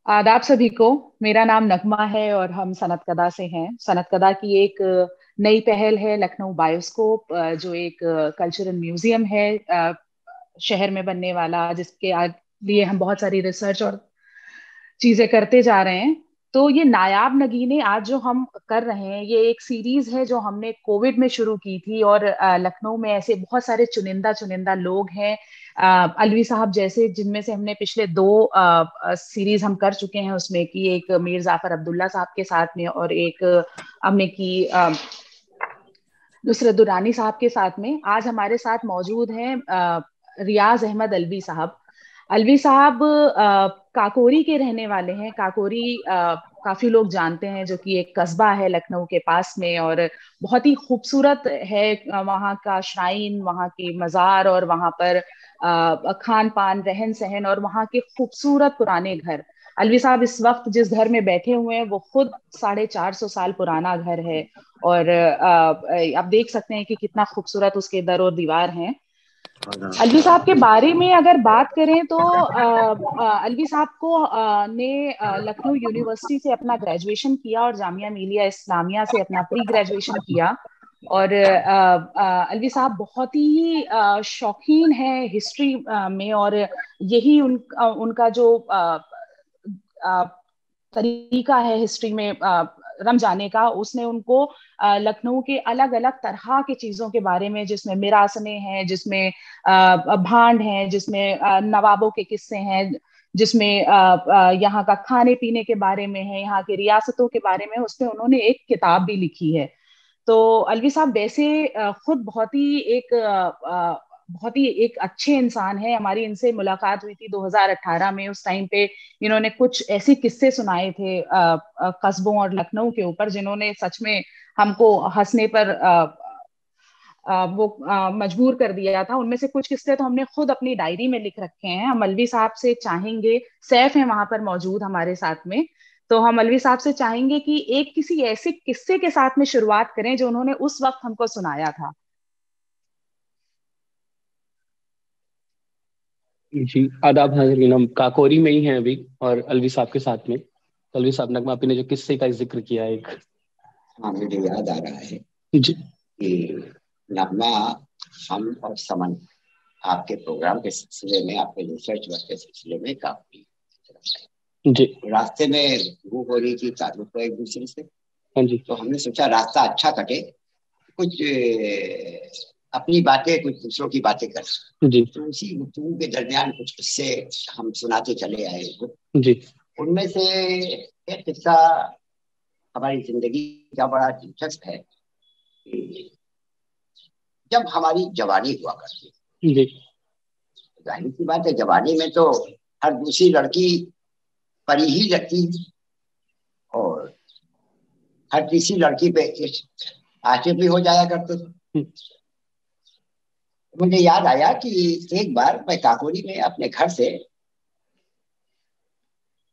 आदाब सभी को। मेरा नाम नगमा है और हम सनतकदा से हैं। सनतकदा की एक नई पहल है लखनऊ बायोस्कोप, जो एक कल्चरल म्यूजियम है शहर में बनने वाला, जिसके लिए हम बहुत सारी रिसर्च और चीजें करते जा रहे हैं। तो ये नायाब नगीने आज जो हम कर रहे हैं, ये एक सीरीज है जो हमने कोविड में शुरू की थी। और लखनऊ में ऐसे बहुत सारे चुनिंदा चुनिंदा लोग हैं, अलवी साहब जैसे, जिनमें से हमने पिछले दो सीरीज हम कर चुके हैं। उसमें की एक मीर जाफर अब्दुल्ला साहब के साथ में, और एक हमने की नुसरत दुरानी साहब के साथ में। आज हमारे साथ मौजूद हैं रियाज अहमद अलवी साहब। अलवी साहब काकोरी के रहने वाले हैं। काकोरी काफी लोग जानते हैं, जो कि एक कस्बा है लखनऊ के पास में, और बहुत ही खूबसूरत है वहाँ का श्राइन, वहाँ के मजार, और वहाँ पर खान पान, रहन सहन, और वहाँ के खूबसूरत पुराने घर। अलवी साहब इस वक्त जिस घर में बैठे हुए हैं, वो खुद 450 साल पुराना घर है। और आप देख सकते हैं कि कितना खूबसूरत उसके दर और दीवार हैं। अलवी साहब के बारे में अगर बात करें तो अलवी साहब को ने लखनऊ यूनिवर्सिटी से अपना ग्रेजुएशन किया, और जामिया मिलिया इस्लामिया से अपना प्री ग्रेजुएशन किया। और अलवी साहब बहुत ही शौकीन है हिस्ट्री में, और यही उनका जो अ, तरीका है हिस्ट्री में रम जाने का। उसने उनको लखनऊ के अलग अलग तरह की चीजों के बारे में, जिसमें मिरासने हैं, जिसमें भांड हैं, जिसमें नवाबों के किस्से हैं, जिसमें यहाँ का खाने पीने के बारे में है, यहाँ की रियासतों के बारे में, उसमें उन्होंने एक किताब भी लिखी है। तो अलवी साहब वैसे खुद बहुत ही एक अच्छे इंसान है। हमारी इनसे मुलाकात हुई थी 2018 में। उस टाइम पे इन्होंने कुछ ऐसे किस्से सुनाए थे कस्बों और लखनऊ के ऊपर, जिन्होंने सच में हमको हंसने पर मजबूर कर दिया था। उनमें से कुछ किस्से तो हमने खुद अपनी डायरी में लिख रखे हैं। हम अलवी साहब से चाहेंगे, सैफ है वहां पर मौजूद हमारे साथ में, तो हम अलवी साहब से चाहेंगे कि एक किसी ऐसे किस्से के साथ में शुरुआत करें जो उन्होंने उस वक्त हमको सुनाया था। जी, आदाब हाजरीन। हम काकोरी में ही हैं अभी, और अलवी साहब के साथ में। तो अलवी साहब, नगमा आपी ने जो किस्से का जिक्र किया एक। हाँ, मुझे याद आ रहा है जी। कि नगमा, हम और समन आपके प्रोग्राम के सिलसिले में, आपके रिसर्च वर्क के सिलसिले में काफी जी। रास्ते में गुफ्तगू हो रही थी, ताल्लुक है एक दूसरे से। हाँ जी। तो हमने सोचा रास्ता अच्छा कटे, कुछ अपनी बातें, कुछ दूसरों की बातें कर। जी। तो उसी गुफ्तगू के दरमियान कुछ किस्से हम सुनाते चले आए उनको। जी। उनमें से एक किस्सा हमारी जिंदगी का बड़ा दिलचस्प है कि जब हमारी जवानी हुआ करती, जी। जाहिर सी बात है, जवानी में तो हर दूसरी लड़की परी ही लगती, और हर तीसरी लड़की पे आशिक भी हो जाया करते थे। मुझे याद आया कि एक बार मैं काकोरी में अपने घर से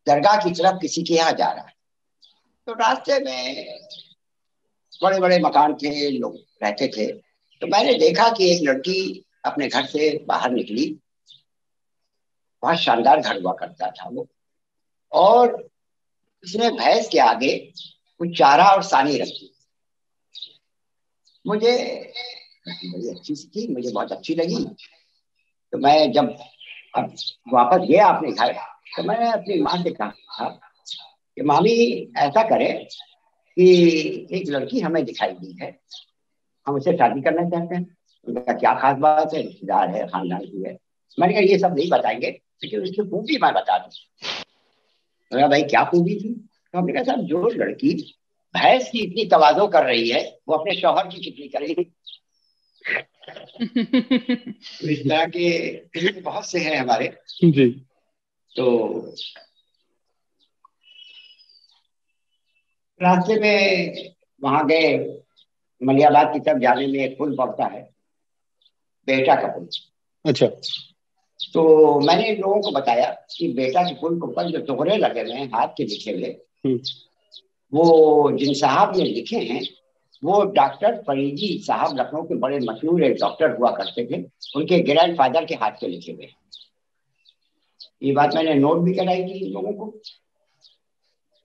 दरगाह की तरफ किसी के यहाँ जा रहा है। तो रास्ते में बड़े बड़े मकान थे, लोग रहते थे। तो मैंने देखा कि एक लड़की अपने घर से बाहर निकली। बहुत शानदार घर हुआ करता था वो, और उसने भैंस के आगे कुछ चारा और सानी रखी। मुझे बड़ी अच्छी सी थी, मुझे बहुत अच्छी लगी। तो मैं जब अब वापस गया अपने घर, तो मैंने अपनी माँ से कहा कि मामी, ऐसा करें कि एक लड़की हमें दिखाई दी है, हम उससे शादी करना चाहते हैं। उनका क्या खास बात है, रिश्तेदार है, खानदान की है। मैंने कहा ये सब नहीं बताएंगे, लेकिन उसकी खूबी मैं बता दूं। तो भाई क्या खूबी थी? तो हमने कहा साहब, जो लड़की भैंस की इतनी तवाज़ो कर रही है, वो अपने शौहर की कितनी करेगी। तो इस तरह के बहुत से हैं हमारे। जी। तो रास्ते में वहां गए, मलियाबाद की तरफ जाने में एक पुल पड़ता है, बेटा का पुल। अच्छा। तो मैंने इन लोगों को बताया कि बेटा के पुल के ऊपर जो दोहरे लगे हुए हैं, हाथ के लिखे हुए, वो जिन साहब ने लिखे हैं, वो डॉक्टर फरीदी साहब लखनऊ के बड़े मशहूर एक डॉक्टर हुआ करते थे, उनके ग्रैंडफादर के हाथ के लिखे हुए। ये बात मैंने नोट भी कराई थी इन लोगों को।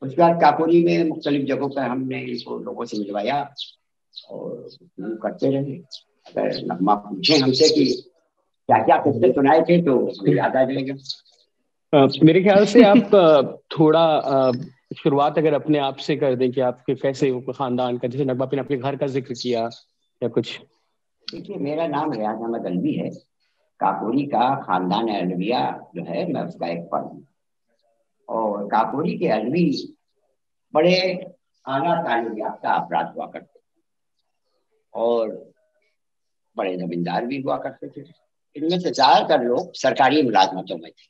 उसके बाद काकोरी में मुख्तलिफ जगहों पर हमने इनको लोगों से मिलवाया और करते रहे। अगर नगमा पूछे हमसे कि क्या क्या किस्से सुनाए थे तो हमें याद आ जाएगा। मेरे ख्याल से आप थोड़ा शुरुआत अगर अपने आप से कर दें कि आपके कैसे खानदान का, जैसे नगमा आपने अपने घर का जिक्र किया या कुछ। देखिए, मेरा नाम रियाज अहमद अलवी है। काकोरी का खानदान अलविया जो है, मैं उसका एक फर्द हूँ। और काकोरी के अलवी बड़े आला तालीम याफ्ता अफराद हुआ करते और बड़े जमींदार भी हुआ करते थे। इनमें से ज्यादातर लोग सरकारी मुलाजमतों में थे,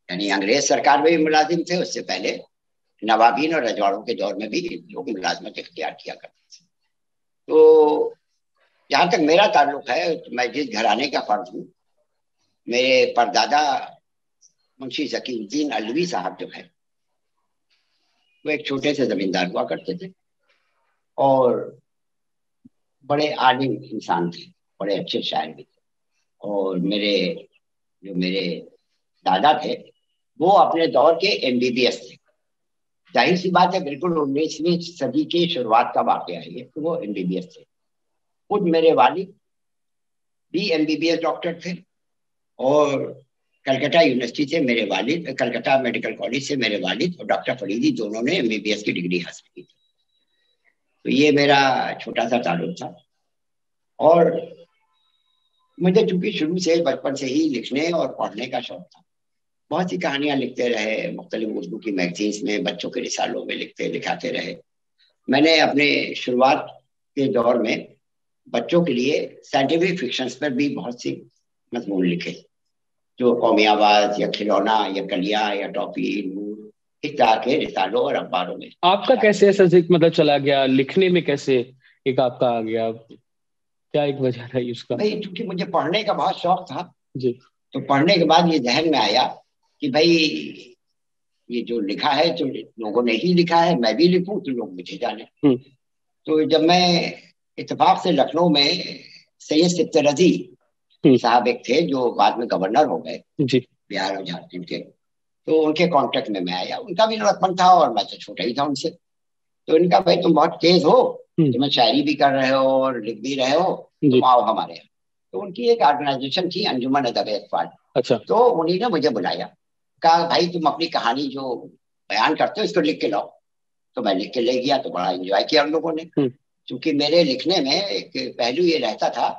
यानी अंग्रेज सरकार में भी मुलाजिम थे। उससे पहले नवाबीन और रजवाड़ों के दौर में भी लोग मुलाजमत इख्तियार किया करते थे। तो जहाँ तक मेरा ताल्लुक है, तो मैं जिस घराने का फर्द हूँ, मेरे परदादा मुंशी जकीउद्दीन अलवी साहब जो है, वो एक छोटे से जमींदार हुआ करते थे और बड़े आलिम इंसान थे, बड़े अच्छे शायर भी थे। और मेरे दादा थे, वो अपने दौर के MBBS थे। जाहिर सी बात है, बिल्कुल 19वीं सदी की शुरुआत का वाकया है ये, तो वो MBBS थे। खुद मेरे वालिद भी MBBS डॉक्टर थे और कलकत्ता यूनिवर्सिटी से मेरे वालिद, कलकत्ता मेडिकल कॉलेज से मेरे वालिद और डॉक्टर फरीदी दोनों ने MBBS की डिग्री हासिल की थी। तो ये मेरा छोटा सा ताल्लुक था। और मुझे चूंकि शुरू से बचपन से ही लिखने और पढ़ने का शौक था, बहुत सी कहानियां लिखते रहे, मुख्तलिफ उर्दू की मैगजीन्स में, बच्चों के रिसालों में लिखाते रहे। मैंने अपने शुरुआत के दौर में बच्चों के लिए साइंटिफिक फिक्शंस पर भी बहुत सी मजमून लिखे, जो कौमी आवाज या खिलौना या कलिया या टॉफी, नूर, इस तरह के रिसालों और अखबारों में। आपका कैसे ऐसा मतलब चला गया लिखने में, कैसे एक आपका आ गया, क्या एक वजह रही उसका? भाई, क्योंकि मुझे पढ़ने का बहुत शौक था जी। तो पढ़ने के बाद ये जहन में आया कि भाई ये जो लिखा है, जो लोगों ने ही लिखा है, मैं भी लिखूं तो लोग मुझे जाने। तो जब मैं इत्तेफाक से लखनऊ में सैयद सिफ्ते रजी साहब एक थे, जो बाद में गवर्नर हो गए बिहार और झारखंड के, तो उनके कांटेक्ट में मैं आया। उनका भी लड़कपन था और मैं तो छोटा ही था उनसे। तो इनका, भाई तुम बहुत तेज हो, तुम्हें शायरी भी कर रहे हो और लिख भी रहे हो, तुम आओ हमारे यहाँ। तो उनकी एक ऑर्गेनाइजेशन थी, अंजुमन अदब-ए-अतफाल। अच्छा। तो उन्हीं ने मुझे बुलाया, कहा भाई तुम अपनी कहानी जो बयान करते हो इसको लिख के लाओ। तो मैं लिख के ले गया, तो बड़ा एंजॉय किया उन लोगों ने। क्योंकि मेरे लिखने में एक पहलू ये रहता था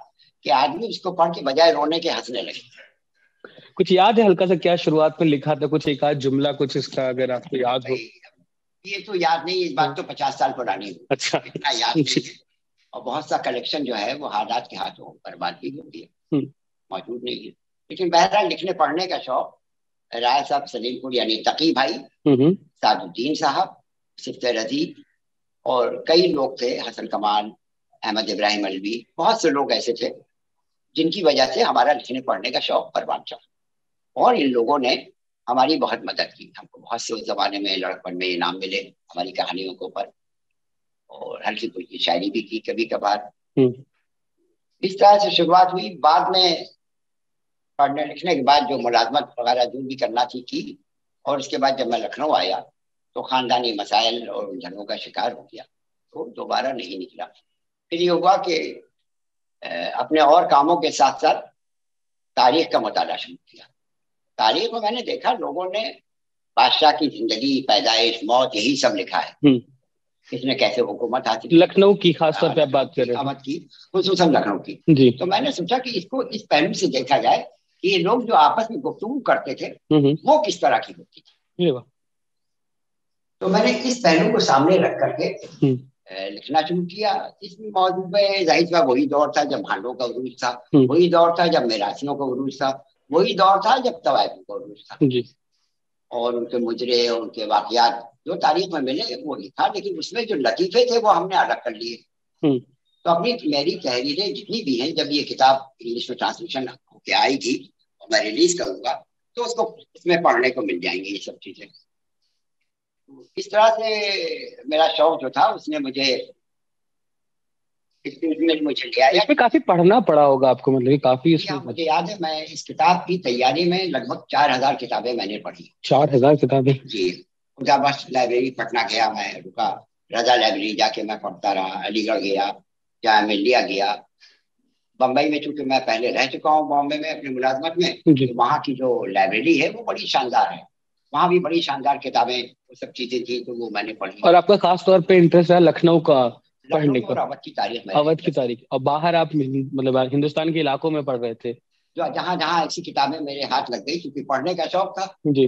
कि आदमी उसको पढ़ के बजाय रोने के हंसने लगे। कुछ याद है हल्का सा, क्या शुरुआत में लिखा था, कुछ एक आध जुमला कुछ इसका, अगर आपको याद हो? ये तो याद नहीं, इस बात तो 50 साल पुरानी हो। अच्छा। इतना याद नहीं है। और बहुत सा कलेक्शन जो है वो हालात के हाथों बर्बाद भी हो गया, मौजूद नहीं है। लेकिन बहरहाल लिखने पढ़ने का शौक राय साहब, सलीमपुर यानी तकी भाई, सादुद्दीन साहब, सिफ्ते रजी और कई लोग थे, हसन कमाल, अहमद इब्राहिम अलवी, बहुत से लोग ऐसे थे जिनकी वजह से हमारा लिखने पढ़ने का शौक परवान चढ़ा। और इन लोगों ने हमारी बहुत मदद की। हमको बहुत से उस जमाने में लड़कपन में इनाम मिले हमारी कहानियों के ऊपर, और हल्की फुल्की शायरी भी की कभी कभार। इस तरह से शुरुआत हुई। बाद में पढ़ने लिखने के बाद जो मुलाजमत वगैरह जो भी करना थी की, और उसके बाद जब मैं लखनऊ आया तो खानदानी मसाइल और उलझनों का शिकार हो गया, तो दोबारा नहीं निकला। फिर ये हुआ कि अपने और कामों के साथ साथ तारीख का मुताला शुरू किया। तारीख में मैंने देखा लोगों ने बादशाह की जिंदगी, पैदाइश, मौत, यही सब लिखा है। इसने कैसे हुकूमत हासिल, लखनऊ की खासतौर पे आप बात कर रहे हैं, की खुसूसन लखनऊ की जी। तो मैंने सोचा कि इसको इस पहलू से देखा जाए कि ये लोग जो आपस में गुफ्तगू करते थे वो किस तरह की होती थी। तो मैंने इस पहलू को सामने रख करके लिखना शुरू किया। इस मौजूद में जाहिर सा वही दौर था जब भांडों का उरूज था, वही दौर था जब मेरासियों का उरूज था, वही दौर था जब तवायफों का उरूज था जी। और उनके मुजरे, उनके वाकयात जो तारीख में मिले वो लिखा, लेकिन उसमें जो लतीफे थे वो हमने अलग कर लिए। तो अपनी मेरी तहरीरें जितनी भी हैं, जब ये किताब इंग्लिश में ट्रांसलेशन होके आएगी और मैं रिलीज करूंगा तो उसको इसमें पढ़ने को मिल जाएंगी ये सब चीजें। इस तरह से मेरा शौक जो था उसने मुझे इसमें लिया। इसमें काफी पढ़ना पड़ा होगा आपको, मतलब काफी इसमें। मुझे याद है मैं इस किताब की तैयारी में लगभग 4000 किताबें मैंने पढ़ी। 4000 किताबें जी। खुदाबख्श लाइब्रेरी पटना गया, मैं रुका, रजा लाइब्रेरी जाके मैं पढ़ता रहा, अलीगढ़ गया, जहाँ इंडिया गया, बम्बई में, चूंकि मैं पहले रह चुका हूँ बॉम्बे में अपनी मुलाजमत में, तो वहाँ की जो लाइब्रेरी है वो बड़ी शानदार है, वहाँ भी बड़ी शानदार किताबें वो सब चीजें थी, तो वो मैंने पढ़ी। और आपका खास तौर पे इंटरेस्ट है लखनऊ का पढ़ने और का? अवध की तारीख में, अवध की तारीख। और बाहर आप मतलब हिंदुस्तान के इलाकों में पढ़ रहे थे? जो जहाँ जहाँ ऐसी किताबें मेरे हाथ लग गई, क्योंकि पढ़ने का शौक था, जी।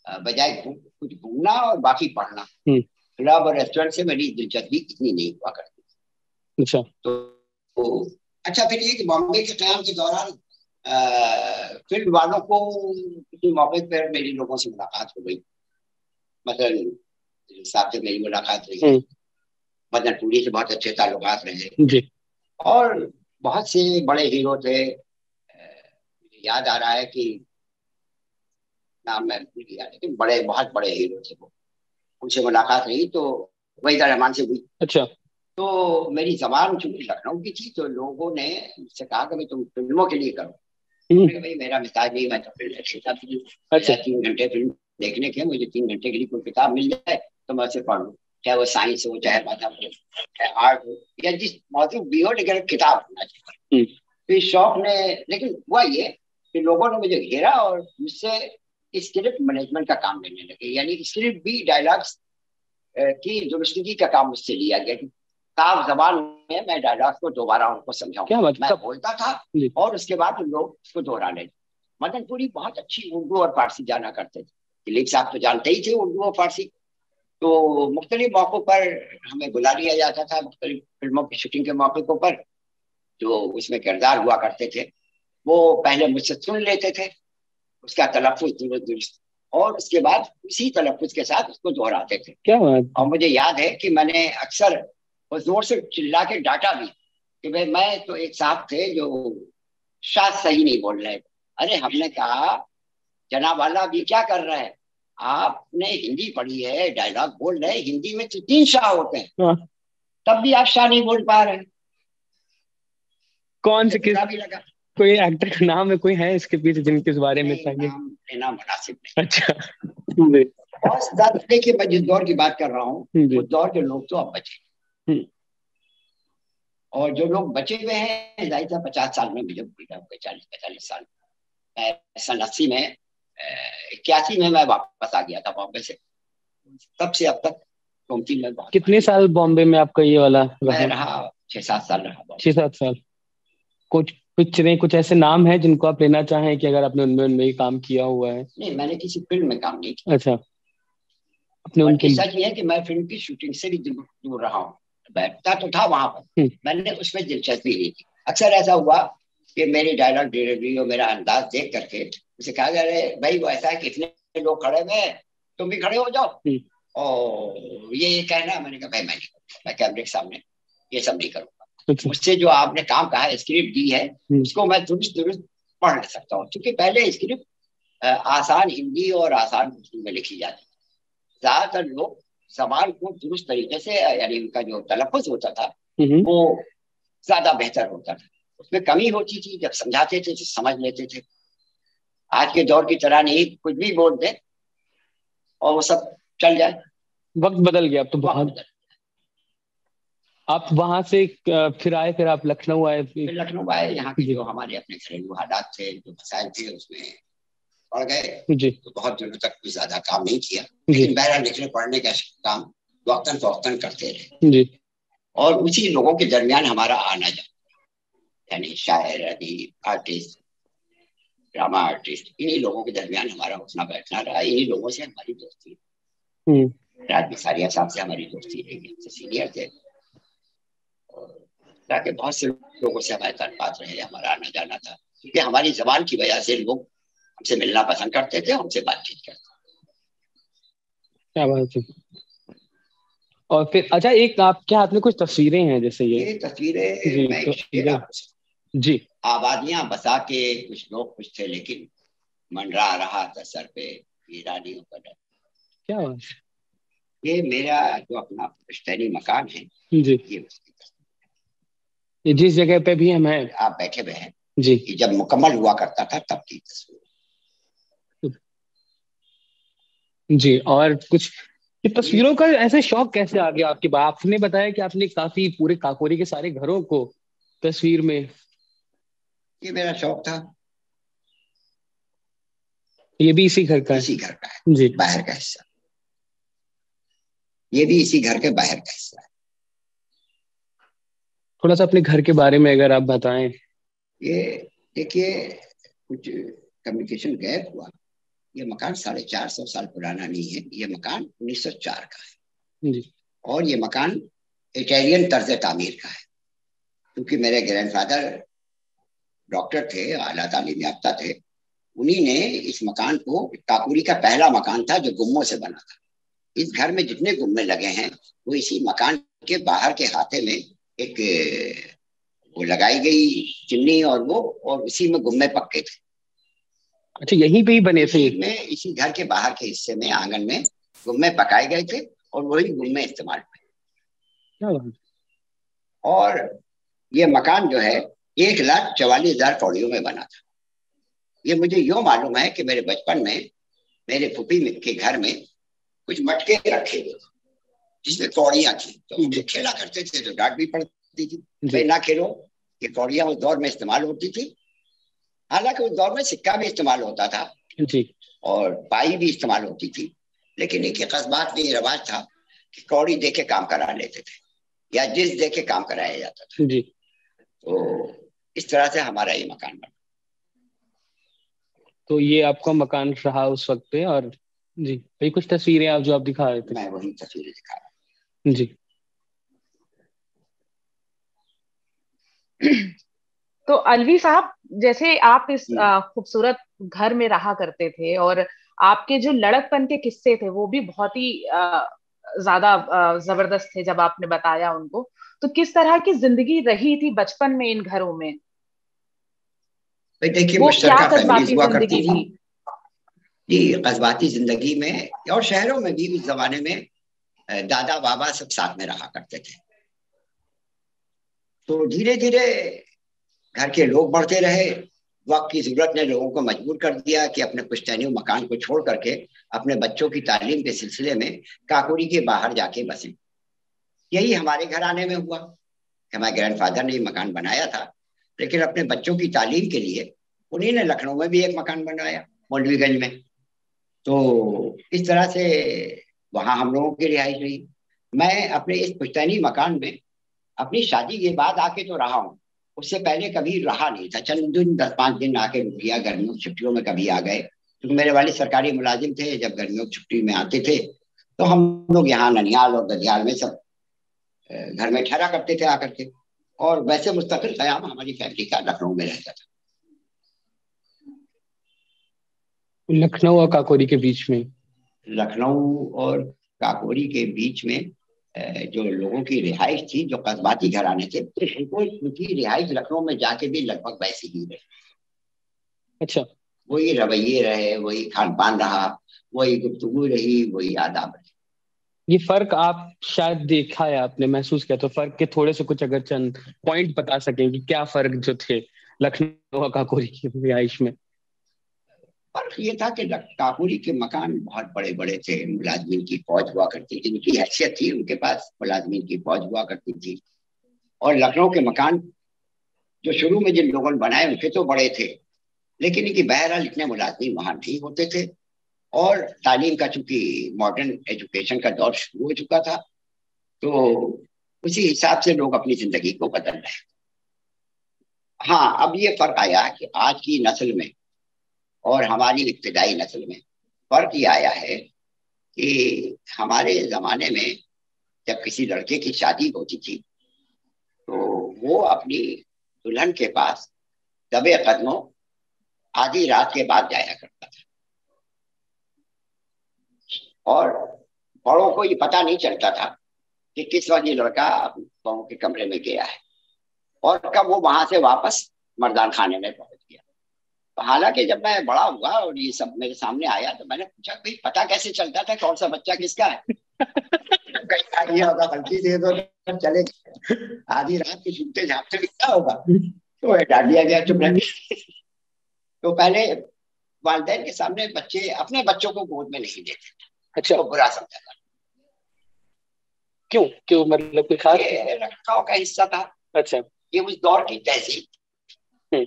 बजाय कुछ घूमना और बाकी पढ़ना, क्लब और रेस्टोरेंट से मेरी दिलचस्पी इतनी नहीं हुआ करती। अच्छा। तो अच्छा, फिर ये कि बॉम्बे के क्याम के दौरान फील्ड वालों को किसी मौके पर मेरी लोगों से मुलाकात हो गई, मतलब साहब से मेरी मुलाकात हुई, मदन पुरी से बहुत अच्छे ताल्लुकात रहे जी। और बहुत से बड़े हीरो थे, याद आ रहा है कि नाम मैं भूल गया, लेकिन बड़े बहुत बड़े हीरो थे वो, उनसे मुलाकात रही, तो वहीदा रहमान से हुई। अच्छा। तो मेरी जबान चूंकि लखनऊ की थी, तो लोगों ने मुझसे कहा कि तुम फिल्मों के लिए करो। भाई मेरा मिजाज नहीं, मैं तो फिल्म, अच्छा 3 घंटे फिल्म देखने के, मुझे 3 घंटे के लिए कोई किताब मिल जाए तो मैं उसे पढ़ लूँ, चाहे वो साइंस हो, चाहे माता हो, चाहे आर्ट हो, या जिस मौजूद भी हो, लेकिन किताब होना चाहिए। तो इस शौक ने, लेकिन हुआ ये कि लोगों ने मुझे घेरा और मुझसे स्क्रिप्ट मैनेजमेंट का काम लेने लगे, यानी स्क्रिप्ट भी डायलॉग्स की दुरुस्तगी का काम मुझसे लिया गया। साफ जबान में मैं डायलॉग को दोबारा उनको समझाऊं, मैं बोलता था और उसके बाद लोग उसको दोहरा लेते। मदन पुरी बहुत अच्छी उर्दू और फारसी जाना करते थे, दिलीप साहब तो जानते ही थे उर्दू और फारसी, तो मुख्तलिफ मौकों पर हमें बुला लिया जाता था, मुख्तलिफ फिल्मों की शूटिंग के मौके पर जो उसमें किरदार हुआ करते थे, वो पहले मुझसे सुन लेते थे, उसका तलफ़ुज़ दुरुस्त, और उसके बाद उसी तलफ़ुज़ के साथ उसको दोहराते थे। क्या बात? और मुझे याद है कि मैंने अक्सर वो जोर से चिल्ला के डांटा भी कि भाई, मैं तो एक साहब थे जो शायद सही नहीं बोल रहे। अरे हमने कहा, जनाब वाला अभी क्या कर रहा है, आपने हिंदी पढ़ी है, डायलॉग बोल रहे, हिंदी में तो 3 शाह होते हैं, तब भी आप शाह नहीं बोल पा रहे। कौन से, किस भी लगा, कोई एक्टर का नाम है, कोई है इसके पीछे जिनके बारे में चाहिए? नाम लेना मुनासिब नहीं। अच्छा। और देखिए, मैं जिस दौर की बात कर रहा हूँ, उस दौर के लोग तो अब बचे, और जो लोग बचे हुए हैं, जाहिर था 50 साल में मुझे भूल गया, 40-45 साल। 80 में 81 में मैं वापस आ गया था बॉम्बे से, तब से अब तक घूमती में। कितने साल बॉम्बे में आपका ये वाला मैं रहा? 6-7 साल रहा। 6-7 साल। कुछ पिक्चरें, कुछ ऐसे नाम है जिनको आप लेना चाहें कि अगर आपने उनमें ही काम किया हुआ है? नहीं, मैंने किसी फिल्म में काम नहीं किया। अच्छा। अपने उनके सच ये है कि मैं फिल्म की शूटिंग से भी दूर रहा हूँ, बैठता तो था वहां पर, मैंने उसमें दिलचस्पी नहीं की। अक्सर ऐसा हुआ कि मेरी डायलॉग डिलीवरी और मेरा अंदाज देख करके उसे कहा गया, अरे भाई वो ऐसा है, कितने लोग खड़े हुए, तुम भी खड़े हो जाओ और ये कहना। मैंने कहा भाई मैं कैमरे के सामने ये सब नहीं करूंगा, मुझसे जो आपने काम कहा है, स्क्रिप्ट दी है, उसको मैं दुरुस्त पढ़ नहीं सकता हूँ, क्योंकि पहले स्क्रिप्ट आसान हिंदी और आसान उर्दू में लिखी जाती, ज्यादातर लोग जबान को दुरुस्त तरीके से, यानी उनका जो तलफ़ुज़ होता था वो ज्यादा बेहतर होता था, उसमें कमी होती थी, जब समझाते थे तो समझ लेते थे। आज के दौर की तरह नहीं, कुछ भी बोल दे और वो सब चल जाए। वक्त बदल गया अब तो बहुत। आप वहां से फिर आए, फिर आप लखनऊ आए? फिर लखनऊ आए, यहाँ के जो हमारे अपने घरेलू हालात थे, जो मसाइल थे, उसमें पड़ गए जी। तो बहुत दिनों तक कुछ ज्यादा काम नहीं किया, लेकिन बहरहाल लिखने पढ़ने का काम वक्तन फवक्तन करते रहे जी। और उसी लोगों के दरमियान हमारा आना जाना, यानी शायर, अदीब, आर्टिस्ट, ड्रामा आर्टिस्ट, इन्हीं लोगों के दरमियान हमारा उठना बैठना रहा। इन्हीं लोगों से हमारी दोस्ती, राज बिसारिया साहब से हमारी दोस्ती रही, हमसे सीनियर थे, और ताकि बहुत से लोगों से हमारे ताल्लुकात रहे, हमारा आना जाना था, क्योंकि हमारी जबान की वजह से लोग हमसे मिलना पसंद करते थे, हमसे बातचीत करते थे। क्या बात है। और फिर अच्छा, एक आप क्या हाथ में कुछ तस्वीरें हैं जैसे ये तस्वीरें जी, मैं तो, जी। आबादियां बसा के कुछ लोग कुछ थे, लेकिन मंडरा रहा था सर पे वीरानियों का डर। क्या बात। ये मेरा जो अपना पुश्तैनी मकान है जी, ये जिस जगह पे भी हम हैं, आप बैठे हुए हैं जी, कि जब मुकम्मल हुआ करता था तब की तस्वीर। जी, और कुछ ये तस्वीरों का ऐसे शौक कैसे आ गया आपके? आपने बताया कि आपने काफी पूरे काकोरी के सारे घरों को तस्वीर में, ये मेरा शौक था। ये भी इसी घर का है? इसी घर का है, जी, बाहर का हिस्सा। ये भी इसी घर के बाहर का हिस्सा है। थोड़ा सा अपने घर के बारे में अगर आप बताएं। ये देखिए, कुछ कम्युनिकेशन गैप हुआ। ये मकान 450 साल पुराना नहीं है, ये मकान 1904 का है। जी, और ये मकान इटालियन तर्ज तामीर का है, क्योंकि मेरे ग्रैंडफादर डॉक्टर थे, आला तालीम याफ्ता थे। उन्हीं ने इस मकान को, काकोरी का पहला मकान था जो गुम्मों से बना था। इस घर में जितने गुम्मे लगे हैं वो इसी मकान के बाहर के हाथे में एक वो लगाई गई चिमनी, और वो, और उसी में गुम्मे पक्के थे। अच्छा, यहीं पे ही बने थे? इसी में, इसी घर के बाहर के हिस्से में, आंगन में गुम्मे पकाए गए थे और वही गुम्मे इस्तेमाल हुए। क्या बात। और ये मकान जो है 1,44,000 कौड़ियों में बना था। ये मुझे यूं मालूम है कि मेरे बचपन में मेरे फूफी के घर में कुछ मटके रखे गए जिसमें कौड़ियां थी, तो हम खेला करते थे तो डांट भी पड़ती थी, भाई ना खेलो। ये कौड़ियां उस दौर में इस्तेमाल होती थी। हालांकि उस दौर में सिक्का भी इस्तेमाल होता था जी, और पाई भी इस्तेमाल होती थी, लेकिन इनके कस्बात में ये रवाज था कि कौड़ी दे के काम करा लेते थे या जिस दे के काम कराया जाता था। जी। तो इस तरह से हमारा ये मकान बना। तो ये आपका मकान रहा उस वक्त पे। और जी, भाई कुछ तस्वीरें आप जो आप दिखा रहे थे। मैं वही तस्वीरें दिखा रहा जी। तो अलवी साहब, जैसे आप इस हूँ। खूबसूरत घर में रहा करते थे, और आपके जो लड़कपन के किस्से थे वो भी बहुत ही ज्यादा जबरदस्त थे जब आपने बताया उनको। तो किस तरह की जिंदगी रही थी बचपन में इन घरों में? भाई देखिए, वो क्या मुश्तरका फैमिलीज कस्बाती हुआ जिंदगी करती थी। थी? जी, कस्बाती जिंदगी में और शहरों में भी उस जमाने में दादा बाबा सब साथ में रहा करते थे। तो धीरे धीरे घर के लोग बढ़ते रहे। वक्त की जरूरत ने लोगों को मजबूर कर दिया कि अपने पुश्तैनी मकान को छोड़ करके अपने बच्चों की तालीम के सिलसिले में काकोरी के बाहर जाके बसे। यही हमारे घर आने में हुआ कि हमारे ग्रैंडफादर ने ये मकान बनाया था, लेकिन अपने बच्चों की तालीम के लिए उन्हीं ने लखनऊ में भी एक मकान बनवाया, मौलवीगंज में। तो इस तरह से वहां हम लोगों की रिहाइश रही। मैं अपने इस पुश्तैनी मकान में अपनी शादी के बाद आके तो रहा हूँ, उससे पहले कभी रहा नहीं था। चंद दिन 10-5 दिन आके रुक गया, गर्मियों की छुट्टियों में कभी आ गए, क्योंकि मेरे वालिद सरकारी मुलाजिम थे। जब गर्मियों की छुट्टी में आते थे तो हम लोग यहाँ ननियाल और ददियाल में सब घर में ठहरा करते थे आकर के। और वैसे मुस्तकिल क़याम हमारी फैमिली का लखनऊ में रहता था। लखनऊ और काकोरी के बीच में? लखनऊ और काकोरी के बीच में जो लोगों की रिहाइश थी, जो कस्बाती घराने थे, उनको उनकी रिहाइश लखनऊ में जाके भी लगभग वैसी ही रही। अच्छा। वही रवैये रहे, वही खान पान रहा, वही गुफ्तगू रही, वही आदाब रहे। ये फर्क आप शायद देखा है, आपने महसूस किया, तो फर्क के थोड़े से कुछ अगर चंद पॉइंट बता सकें कि क्या फर्क जो थे लखनऊ और काकोरी की रिहाइश में? फर्क ये था कि काकोरी के मकान बहुत बड़े बड़े थे, मुलाजमीन की फौज हुआ करती थी, उनकी हैसियत थी, उनके पास मुलाजमीन की फौज हुआ करती थी। और लखनऊ के मकान जो शुरू में जिन लोगों ने बनाए उनके तो बड़े थे, लेकिन इनकी बहरहाल इतने मुलाजमीन वहां नहीं होते थे। और तालीम का चूंकि मॉडर्न एजुकेशन का दौर शुरू हो चुका था, तो उसी हिसाब से लोग अपनी जिंदगी को बदल रहे हैं। हाँ, अब ये फर्क आया कि आज की नस्ल में और हमारी इब्तदाई नस्ल में फर्क ये आया है कि हमारे जमाने में जब किसी लड़के की शादी होती थी तो वो अपनी दुल्हन के पास दबे कदमों आधी रात के बाद जाया करता था। और बड़ों को ये पता नहीं चलता था कि किस वक्त ये लड़का बहू के कमरे में गया है और कब वो वहां से वापस मर्दान खाने में पहुंच गया। तो हालांकि जब मैं बड़ा हुआ और ये सब मेरे सामने आया तो मैंने पूछा, भाई पता कैसे चलता था कौन सा बच्चा किसका है? कहीं ये होगा गलती से तो चले आधी रात की सुनते झापते क्या होगा, तो डाल दिया गया, चुप रह। तो पहले वालिदैन के सामने बच्चे अपने बच्चों को गोद में नहीं देते, अच्छा, तो बुरा समझा था। क्यों क्यों, मतलब कोई खास? ये रखरखाव का हिस्सा था। अच्छा। ये उस दौर की तहजीब, हम्म।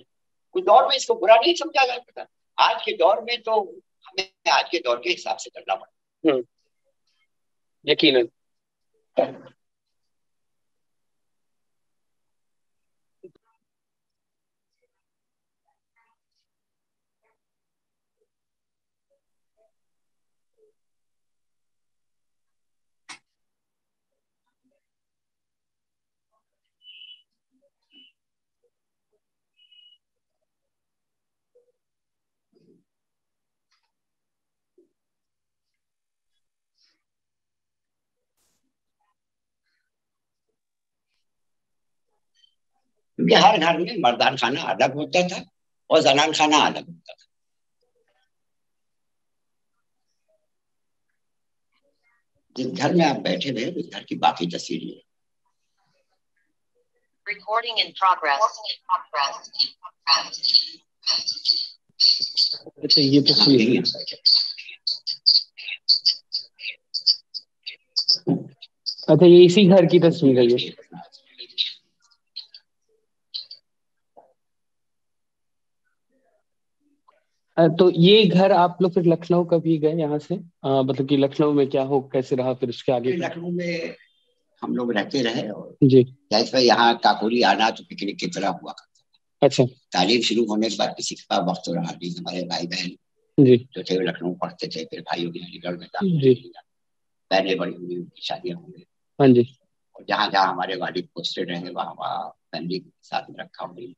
उस दौर में इसको बुरा नहीं समझा जाता था। आज के दौर में तो हमें आज के दौर के हिसाब से करना पड़ता। यकीनन। क्योंकि हर घर में मर्दान खाना अलग होता था और जनान खाना अलग होता था। जिस घर में आप बैठे हुए उस घर की बाकी तस्वीरें। Recording in progress. अच्छा, ये तस्वीर, अच्छा ये इसी घर की तस्वीर है ये। तो ये घर आप लोग फिर लखनऊ कभी गए यहाँ से, मतलब कि लखनऊ में क्या हो, कैसे रहा फिर उसके आगे? लखनऊ में हम लोग रहते रहे और जी। यहाँ काकोरी आना तो पिकनिक की तरह हुआ करता। अच्छा। तालीम शुरू होने के बाद किसी का वक्त रहा नहीं। हमारे भाई बहन जी जो थे लखनऊ पढ़ते थे, फिर भाइयों की अलीगढ़ में जी। बहनें बड़ी हुई, उनकी शादियां हुई। हाँ जी। और जहाँ जहाँ हमारे वालिद पोस्टेड रहे वहाँ वहाँ फैमिली के साथ में रखा हुई।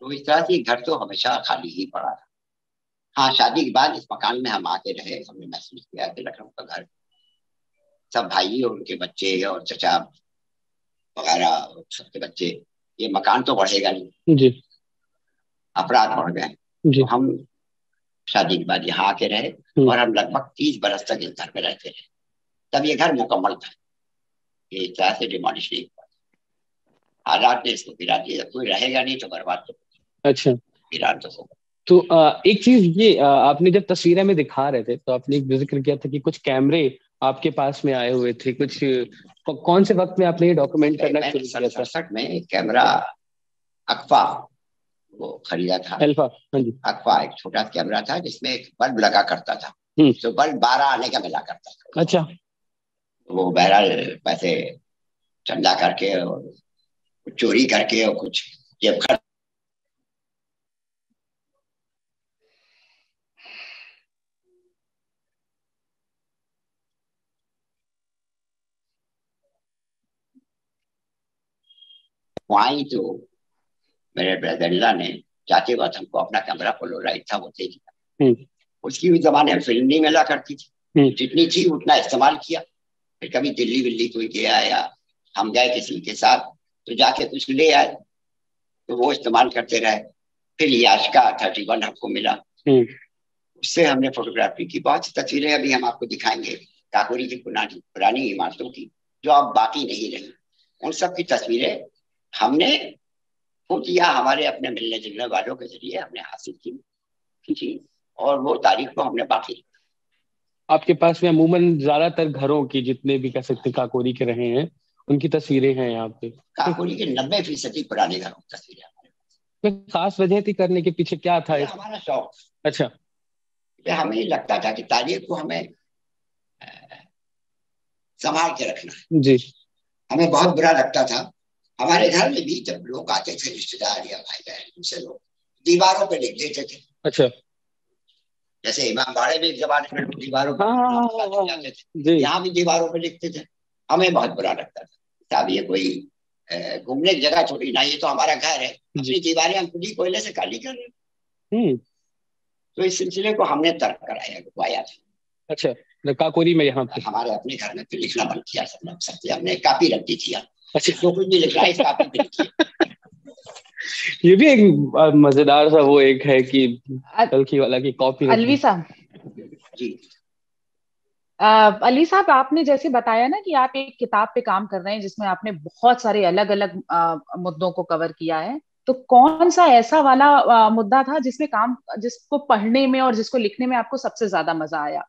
तो इस तरह से घर तो हमेशा खाली ही पड़ा था। हाँ, शादी के बाद इस मकान में हम आके रहे, हमने महसूस किया कि लखनऊ का घर, सब भाई और उनके बच्चे और चचा वगैरह सबके बच्चे, ये मकान तो बढ़ेगा नहीं जी। अपराध बढ़ गए। तो हम शादी के बाद यहाँ आके रहे और हम लगभग 30 बरस तक इस घर में रहते रहे। तब ये घर मुकम्मल था, ये इस तरह से डिमोलिश नहीं हुआ। हालात ने इसको गिरा दिया, कोई रहेगा नहीं तो बर्बाद तो। अच्छा, गिरा तो होगा। तो एक चीज ये, आपने जब तस्वीरें में दिखा रहे थे तो आपने एक जिक्र किया था कि कुछ कैमरे आपके पास में आए हुए थे, कुछ कौन से वक्त में आपने ये डॉक्यूमेंट करना शुरू किया था? 67 में एक कैमरा अक्फा वो खरीदा था। अल्फा, हाँ जी। अक्फा एक छोटा कैमरा था जिसमें एक बल्ब लगा करता था, तो बल्ब 12 आने का मिला करता था। अच्छा। वो बहरहाल पैसे चंदा करके और कुछ चोरी करके और कुछ जेब खर्च वहीं। तो मेरे ब्रदर ने चाचे वक्त हमको अपना कैमरा पोलोराइड था वो दे दिया। उसकी उस जमाने में फिल्म नहीं मिला करती थी, जितनी थी उतना इस्तेमाल किया। फिर कभी दिल्ली विल्ली कोई गया या हम गए किसी के साथ तो जाके कुछ ले आए, तो वो इस्तेमाल करते रहे। फिर याश का 31 हमको मिला, उससे हमने फोटोग्राफी की। बहुत सी तस्वीरें अभी हम आपको दिखाएंगे काकोरी की पुरानी पुरानी इमारतों की जो अब बाकी नहीं रही। उन सब की तस्वीरें हमने खुद या हमारे अपने मिलने जुलने वालों के जरिए हमने हासिल की, खींची और वो तारीख को हमने बाकी। आपके पास में अमूमन ज्यादातर घरों की, जितने भी कह सकते काकोरी के रहे हैं, उनकी तस्वीरें हैं यहाँ पे? काकोरी के 90% पुराने घरों की तस्वीरें हमारे पास। खास वजह थी करने के पीछे क्या था? हमारा शौक। अच्छा। हमें लगता था कि तारीख को हमें संभाल के रखना है। जी। हमें बहुत बुरा लगता था हमारे घर में भी जब लोग आते थे, रिश्तेदार या भाई बहन, दूसरे लोग दीवारों पे लिख देते थे। अच्छा। जैसे इमाम बाड़े में एक जमाने में दीवारों पर जाते थे, यहाँ भी दीवारों पे लिखते थे। हमें बहुत बुरा लगता था, साहब ये कोई घूमने की जगह छोड़ी ना, ये तो हमारा घर है, अपनी दीवारें हम खुद ही कोयले से काली कर रहे। तो इस सिलसिले को हमने तर्क कराया, रुकवाया था। अच्छा, काकोरी में यहाँ पे हमारे अपने घर में फिर लिखना बंद किया सबसे। हमने कापी रख दी थी। अच्छा, तो कुछ नहीं लिख रहा है, इस कापी पे लिखिए। ये भी एक मजेदार सा वो एक है कि कल्कि वाला की कॉपी। अलवी साहब जी, अली साहब, आपने जैसे बताया ना कि आप एक किताब पे काम कर रहे हैं जिसमें आपने बहुत सारे अलग अलग मुद्दों को कवर किया है, तो कौन सा ऐसा वाला मुद्दा था जिसको पढ़ने में और जिसको लिखने में आपको सबसे ज्यादा मजा आया?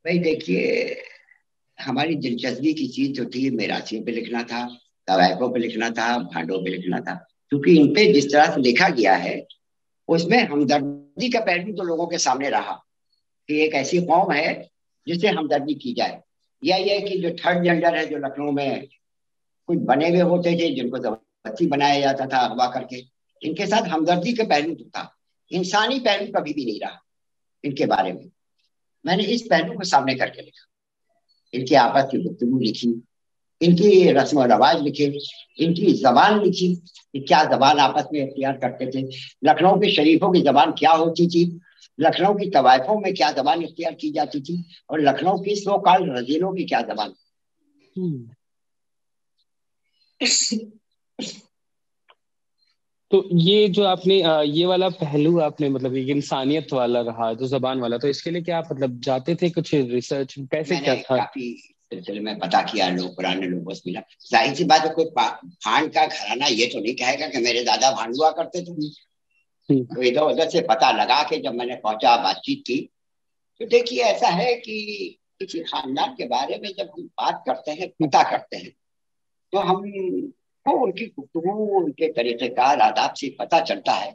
भाई देखिए, हमारी दिलचस्पी की चीज जो थी मेरासियों पे लिखना था, तवायफों पे लिखना था, भांडों पे लिखना था। क्योंकि इन पे जिस तरह से लिखा गया है उसमें हमदर्दी का पहलू तो लोगों के सामने रहा कि एक ऐसी कौम है जिससे हमदर्दी की जाए। या ये कि जो थर्ड जेंडर है जो लखनऊ में कुछ बने हुए होते थे जिनको जबरदस्ती बनाया जाता था अगवा करके, इनके साथ हमदर्दी का पहलू तो था, इंसानी पहलू कभी भी नहीं रहा इनके बारे में। मैंने इस पहलू को सामने करके लिखा, इनकी आपस की गुफ्तगू लिखी, इनकी रस्म और रवाज लिखे, इनकी जबान लिखी कि क्या जबान आपस में इख्तियार करते थे, लखनऊ के शरीफों की जबान क्या होती थी, लखनऊ की तवायफों में क्या जबान इख्तियार की जाती थी, और लखनऊ की सो कॉल्ड रजीलों की क्या जबान। तो ये जो आपने ये वाला पहलू आपने मतलब ये इंसानियत वाला रहा जो जबान वाला, तो इसके लिए क्या आप मतलब जाते थे, कुछ रिसर्च कैसे मैंने क्या था? काफी सिलसिले में पता किया, लोग पुराने लोगों से मिला। जाहिर सी बात है, कोई भांड का घराना ये तो नहीं कहेगा कि मेरे दादा भांड हुआ करते थे। तो इधर उधर से पता लगा के जब मैंने पहुंचा, बातचीत की, तो देखिए ऐसा है कि किसी खानदान के बारे में जब हम बात करते हैं, पता करते हैं, तो हम को उनकी गुफ्तगू, उनके तरीक़ेकार, आदाब से पता चलता है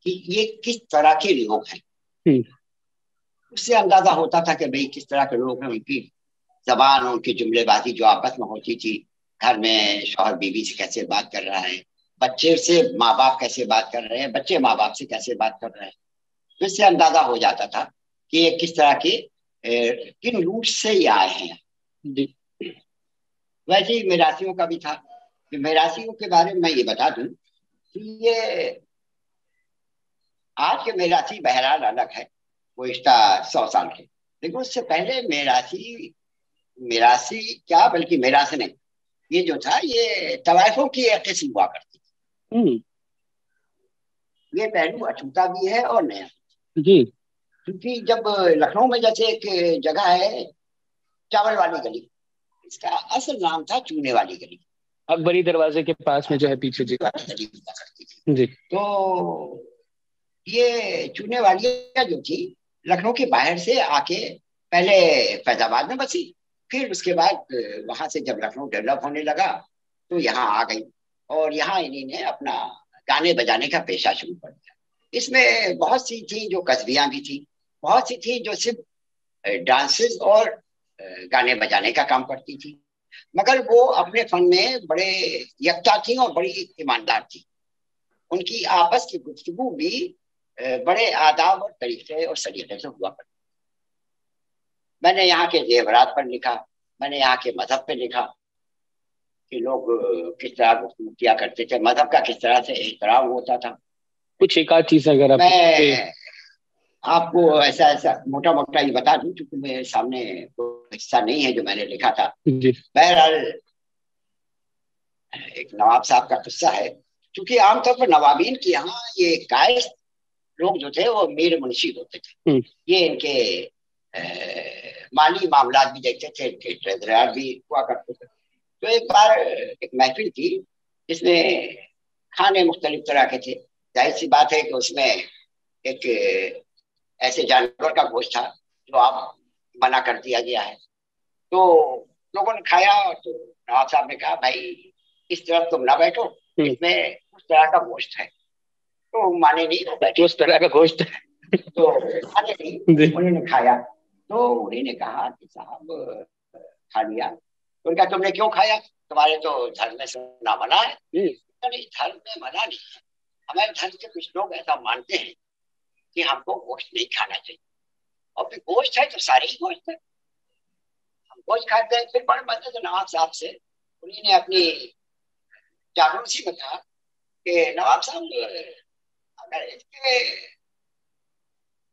कि ये किस तरह के लोग हैं। उससे अंदाजा होता था कि भाई किस तरह के लोग हैं, उनकी जबान, उनकी जुमलेबाजी जो आपस में होती थी, घर में शौहर बीवी से कैसे बात कर रहा है, बच्चे से माँ बाप कैसे बात कर रहे हैं, बच्चे माँ बाप से कैसे बात कर रहे हैं। तो इससे अंदाजा हो जाता था कि ये किस तरह के किन रूट से ये आए हैं। वैसे ही मेरासियों का भी था कि मेरासियों के बारे में मैं ये बता दूं कि ये आज के मेरासी बहरहाल अलग है, वो इसका 100 साल के, लेकिन उससे पहले मेरासी, मेरासी क्या बल्कि मेरासी नहीं, ये जो था ये तवायफों की एक किस्म हुआ करती थी। ये पहलू अछूता भी है और नया जी। क्योंकि जब लखनऊ में जैसे एक जगह है चावल वाली गली, इसका असल नाम था चूने वाली गली, अकबरी दरवाजे के पास में जो है पीछे जी गली हुआ करती थी जी। तो ये चूने वाली जो थी लखनऊ के बाहर से आके पहले फैजाबाद में बसी, फिर उसके बाद वहां से जब लखनऊ डेवलप होने लगा तो यहाँ आ गई, और यहाँ इन्हीं ने अपना गाने बजाने का पेशा शुरू कर दिया। इसमें बहुत सी थी जो कस्बियां भी थी, बहुत सी थी जो सिर्फ डांसेस और गाने बजाने का काम करती थी, मगर वो अपने फन में बड़े यकता थी और बड़ी ईमानदार थी। उनकी आपस की गुफ्तगू भी बड़े आदाब और तरीके और सलीके से हुआ करती। मैंने यहाँ के जेवरात पर लिखा, मैंने यहाँ के मजहब पे लिखा कि लोग किस तरह गुफ्तगू किया करते थे, मजहब का किस तरह से एहतराम होता था। कुछ एक आध चीज अगर आप मैं आपको ऐसा ऐसा मोटा मोटा ये बता दूं, क्योंकि मेरे सामने कोई हिस्सा नहीं है जो मैंने लिखा था। बहरहाल एक नवाब साहब का किस्सा है, क्योंकि आमतौर पर नवाबीन के यहाँ ये कायस लोग जो थे वो मीर मुंशी होते थे, ये इनके माली मामला भी देखते थे, इनके ट्रेजरर भी हुआ करते थे। तो एक बार एक महफिल थी जिसमें खाने मुख्तलिफ तरह के थे। जाहिर सी बात है कि उसमें एक ऐसे जानवर का गोश्त था जो आप मना कर दिया गया है। तो लोगों ने खाया, तो नवाब साहब ने कहा भाई इस तरफ तुम ना बैठो, इसमें उस तरह का गोश्त है। तो माने नहीं, वो बैठे उस तरह का गोश्त है तो खाने नहीं, उन्होंने खाया। तो उन्हीं ने कहा कि साहब खा लिया। तो उनका तुमने क्यों खाया, तुम्हारे तो धर्म में सुना मना है। नहीं, धर्म में मना नहीं है, हमारे धर्म के कुछ लोग ऐसा मानते हैं कि हमको गोश्त नहीं खाना चाहिए, और फिर गोश्त है तो सारी ही गोश्त है, हम गोश्त खाते हैं। फिर बड़े मजे से नवाब साहब से उन्हीं ने अपनी जागरूसी में कहा कि नवाब साहब अगर इसके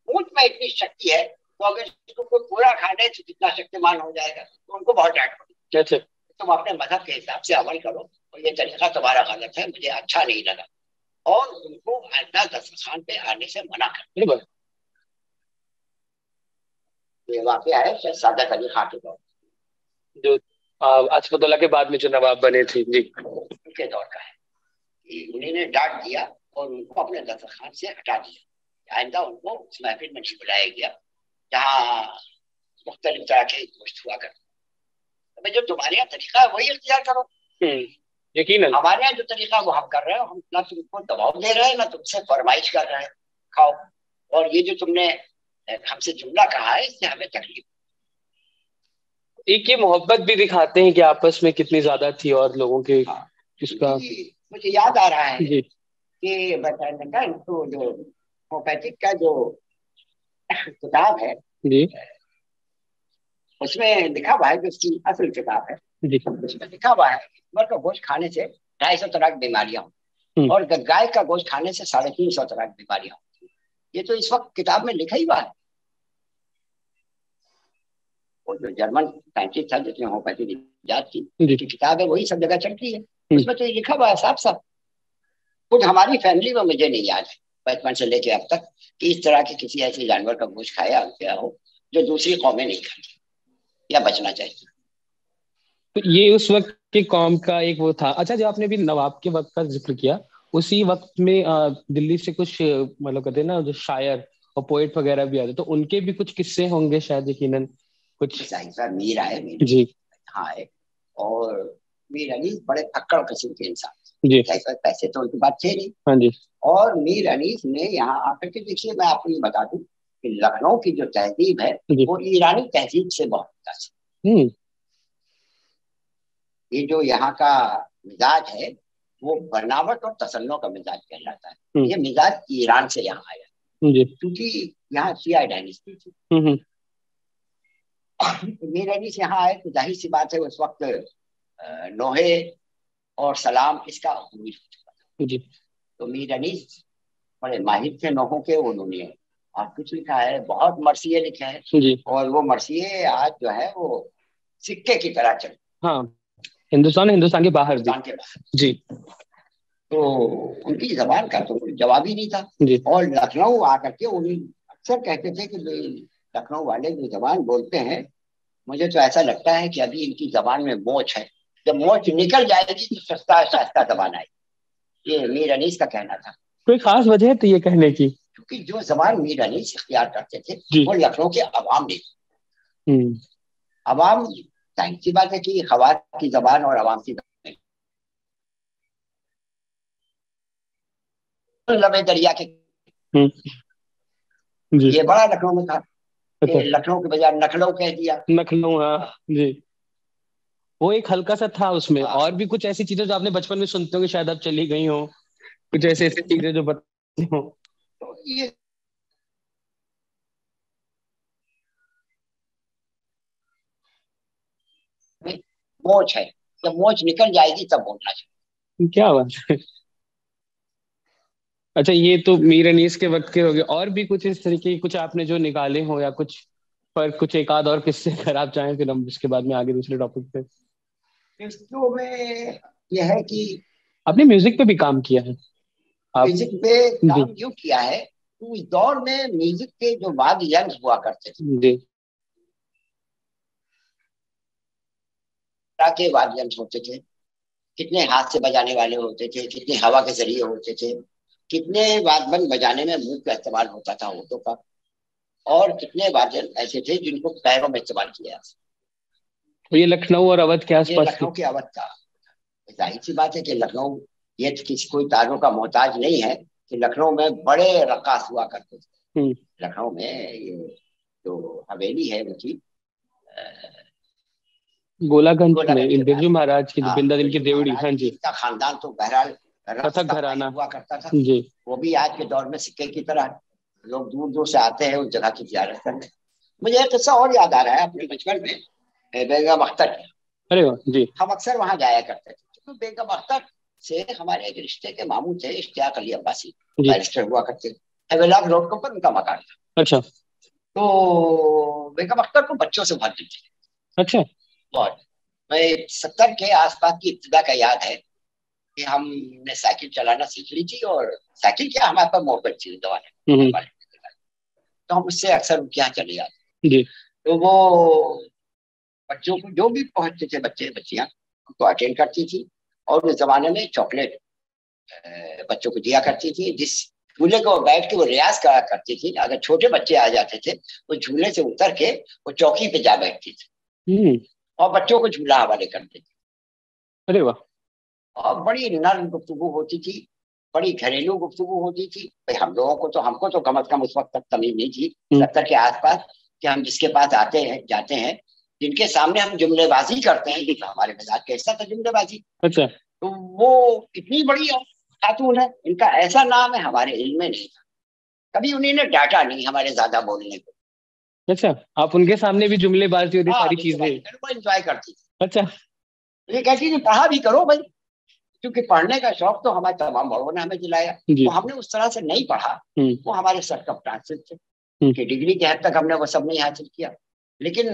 ऊंट में इतनी शक्ति है तो अगर इसको कोई पूरा खा ले तो कितना शक्तिमान हो जाएगा। तो उनको बहुत डांट पड़ी, तुम अपने मजहब के हिसाब से अमल करो, और ये तरीका तुम्हारा गलत है, मुझे अच्छा नहीं लगा, और उनको आइंदा दस्तरखान पे आने से मना कर। ये वाकया है शहजादा अली खां के दौर, जो अस्फदुल्ला के बाद में जो नवाब बने थे जी, उनके दौर का है। उन्होंने डांट दिया और उनको अपने दस्तरखान से हटा दिया, आइंदा उनको उस महफिल में नहीं बुलाया गया जहाँ मुख्तलिफ तरह के गोश्त हुआ करते। तो भाई जो तुम्हारे यहाँ तरीका है वही इख्तियार करो। यकीनन हमारे यहाँ जो तरीका वो हम कर रहे हो, हम ना तुमको दबाव दे रहे हैं ना तुमसे फरमाइश कर रहे हैं खाओ। और ये जो तुमने हमसे जुमला कहा है इससे हमें तकलीफ। एक ये मोहब्बत भी दिखाते हैं कि आपस में कितनी ज्यादा थी और लोगों के इसका। मुझे याद आ रहा है जी कि बताया तो जो होम्योपैथिक का जो किताब है जी उसमें लिखा हुआ है, जो उसकी असल किताब है जी उसमें लिखा हुआ है जानवर का गोश्त खाने से 250 तरह की बीमारियां होती और गाय का गोश्त खाने से 350 तरह की बीमारियां होती। ये तो इस वक्त किताब में लिखा ही हुआ है। वो जो जर्मन साइंटिस्ट था जिसने होम्योपैथी इजाद की किताब है वही सब जगह चलती है। उसमें तो ये लिखा हुआ है साफ साफ। खुद हमारी फैमिली में मुझे नहीं याद है बचपन से लेके अब तक कि इस तरह के किसी ऐसे जानवर का गोश्त खाया गया हो जो दूसरी कौमें नहीं खाती या बचना चाहिए। तो ये उस वक्त के कौम का एक वो था। अच्छा, जो आपने भी नवाब के वक्त का जिक्र किया, उसी वक्त में दिल्ली से कुछ मतलब कहते हैं ना जो शायर और पोएट वगैरह भी आते, तो उनके भी कुछ किस्से होंगे शायद, यकीनन कुछ। मीर आए, मीर जी हाँ है। और मीर अनीस बड़े फक्कड़ किस्म के इंसान जी पैसे तो उनकी बात थे नहीं। हाँ जी। और मीर अनीस ने यहाँ आकर के, देखिए मैं आपको ये बता दूं कि लखनऊ की जो तहजीब है वो ईरानी तहजीब से बहुत है। ये जो यहाँ का मिजाज है वो बनावट और तसन्नो का मिजाज कहलाता है। ये मिजाज ईरान से यहाँ आया क्योंकि यहाँ शिया डायनेस्टी थी। मीर अनीस यहाँ आए तो जाहिर सी बात है उस वक्त लोहे और सलाम इसका अरूज हो चुका था। तो मीर अनीस बड़े माहिर थे नोहों के। उन्होंने और कुछ लिखा है, बहुत मरसिये लिखे हैं और वो मरसिये आज जो है वो सिक्के की तरह चल। हाँ, हिंदुस्तान के बाहर जी। तो उनकी जबान का तो जवाब ही नहीं था जी। और लखनऊ आकर के उन्हें अक्सर कहते थे कि लखनऊ वाले जो जबान बोलते हैं मुझे तो ऐसा लगता है कि अभी इनकी जबान में मोच है, जब मोच निकल जाएगी तो सस्ता सस्ता जबान आएगी। ये मीर अनीस का कहना था। कोई खास वजह है तो ये कहने की? क्योंकि जो जबान मीर अनीस इख्तियार करते थे वो लखनऊ के अवाम नहीं। अवाम जाहिर सी बात है कि खवात की जबान और अवाम की लबे दरिया के जी। ये बड़ा लखनऊ में था। अच्छा। लखनऊ के बजाय नखलऊ कह दिया। नखलऊ, हाँ जी। वो एक हल्का सा था उसमें। और भी कुछ ऐसी चीजें जो आपने बचपन में सुनते हो कि शायद आप चली गई हो, कुछ ऐसे ऐसी चीजें जो बताती हो? तो ये मोच है, जब मोच निकल जाएगी तब बोलना चाहिए। क्या बात है। अच्छा, ये तो मीर अनीस के वक्त के हो गए। और भी कुछ इस तरीके की कुछ आपने जो निकाले हो या कुछ पर कुछ एक आध और किस्से अगर आप चाहें, फिर हम उसके बाद में आगे दूसरे टॉपिक पे। किस्सों में यह है कि आपने म्यूजिक पे भी काम किया है। म्यूजिक पे काम क्यों किया है? तो उस दौर में म्यूजिक के जो वाद्य यंत्र हुआ करते थे जी, के वाद्य यंत्र होते थे, कितने हाथ से बजाने वाले होते थे, कितने हवा के जरिए होते थे, कितने वाद्य बजाने में मुंह का इस्तेमाल होता था होठों का, और कितने वाद्य ऐसे थे जिनको पैरों में इस्तेमाल किया। तो ये लखनऊ और अवध के आसपास? लखनऊ के अवध का। जाहिर सी बात है कि लखनऊ ये किसी कोई तारों का मोहताज नहीं है कि लखनऊ में बड़े रकास हुआ करते थे। लखनऊ में ये जो हवेली है उनकी गोलागंज में बिरजू महाराज की बिंदा दिल की देवड़ी, हाँ जी, का खानदान तो बहरहाल कथक घराना हुआ करता था जी। वो भी आज के दौर में सिक्के की तरह लोग दूर दूर से आते हैं उस जगह की ज़ियारत करने। मुझे एक किस्सा और याद आ रहा है अपने बचपन में बेगम अख्तर की। अरे जी। हम अक्सर वहां जाया करते थे। तो बेगम अख्तर से हमारे एक रिश्ते के मामू थे इश्तियाक अली अब्बासी, बैरिस्टर हुआ करते थे। हवेलाक रोड के ऊपर उनका मकान था। अच्छा। तो बेगम अख्तर को बच्चों से बहुत दिलचस्पी। अच्छा। बहुत। मैं 70 के आसपास की इब्तिदा का याद है कि हमने साइकिल चलाना सीख ली थी, और साइकिल क्या हमारे पास मोपेड थी दवाने। तो हम उससे अक्सर उनके यहाँ चले जाते। तो वो बच्चों को जो भी पहुंचते थे बच्चे बच्चियां उनको अटेंड करती थी, और उस जमाने में चॉकलेट बच्चों को दिया करती थी, जिस झूले को बैठ के वो रियाज करा करती थी। अगर छोटे बच्चे आ जाते थे वो झूले से उतर के वो चौकी पे जा बैठती थी और बच्चों को झूला हवाले करते थे। अरे वाह। और बड़ी नर्म गुफ्तगू होती थी, बड़ी घरेलू गुफ्तगू होती थी। भाई हम लोगों को तो, हमको तो कम अज कम उस वक्त तक तमीज नहीं थी 70 के आसपास कि हम जिसके पास आते हैं जाते हैं, जिनके सामने हम जुमलेबाजी करते हैं, तो हमारे मिजाज कैसा था जुमलेबाजी। अच्छा। तो वो इतनी बड़ी खातून है, इनका ऐसा नाम है, हमारे इल्म में नहीं था, कभी उन्होंने डांटा नहीं हमारे ज्यादा बोलने को। अच्छा, आप उनके सामने भी जुमलेबाजी होती सारी चीजें एंजॉय करती थी। अच्छा। ये कहती थी पढ़ा भी करो भाई, क्योंकि पढ़ने का शौक तो हमारे तमाम बड़ों ने हमें दिलाया। वो हमने उस तरह से नहीं पढ़ा, वो हमारे सरकमस्टांसेस थे कि डिग्री के हद तक हमने वो सब नहीं हासिल किया, लेकिन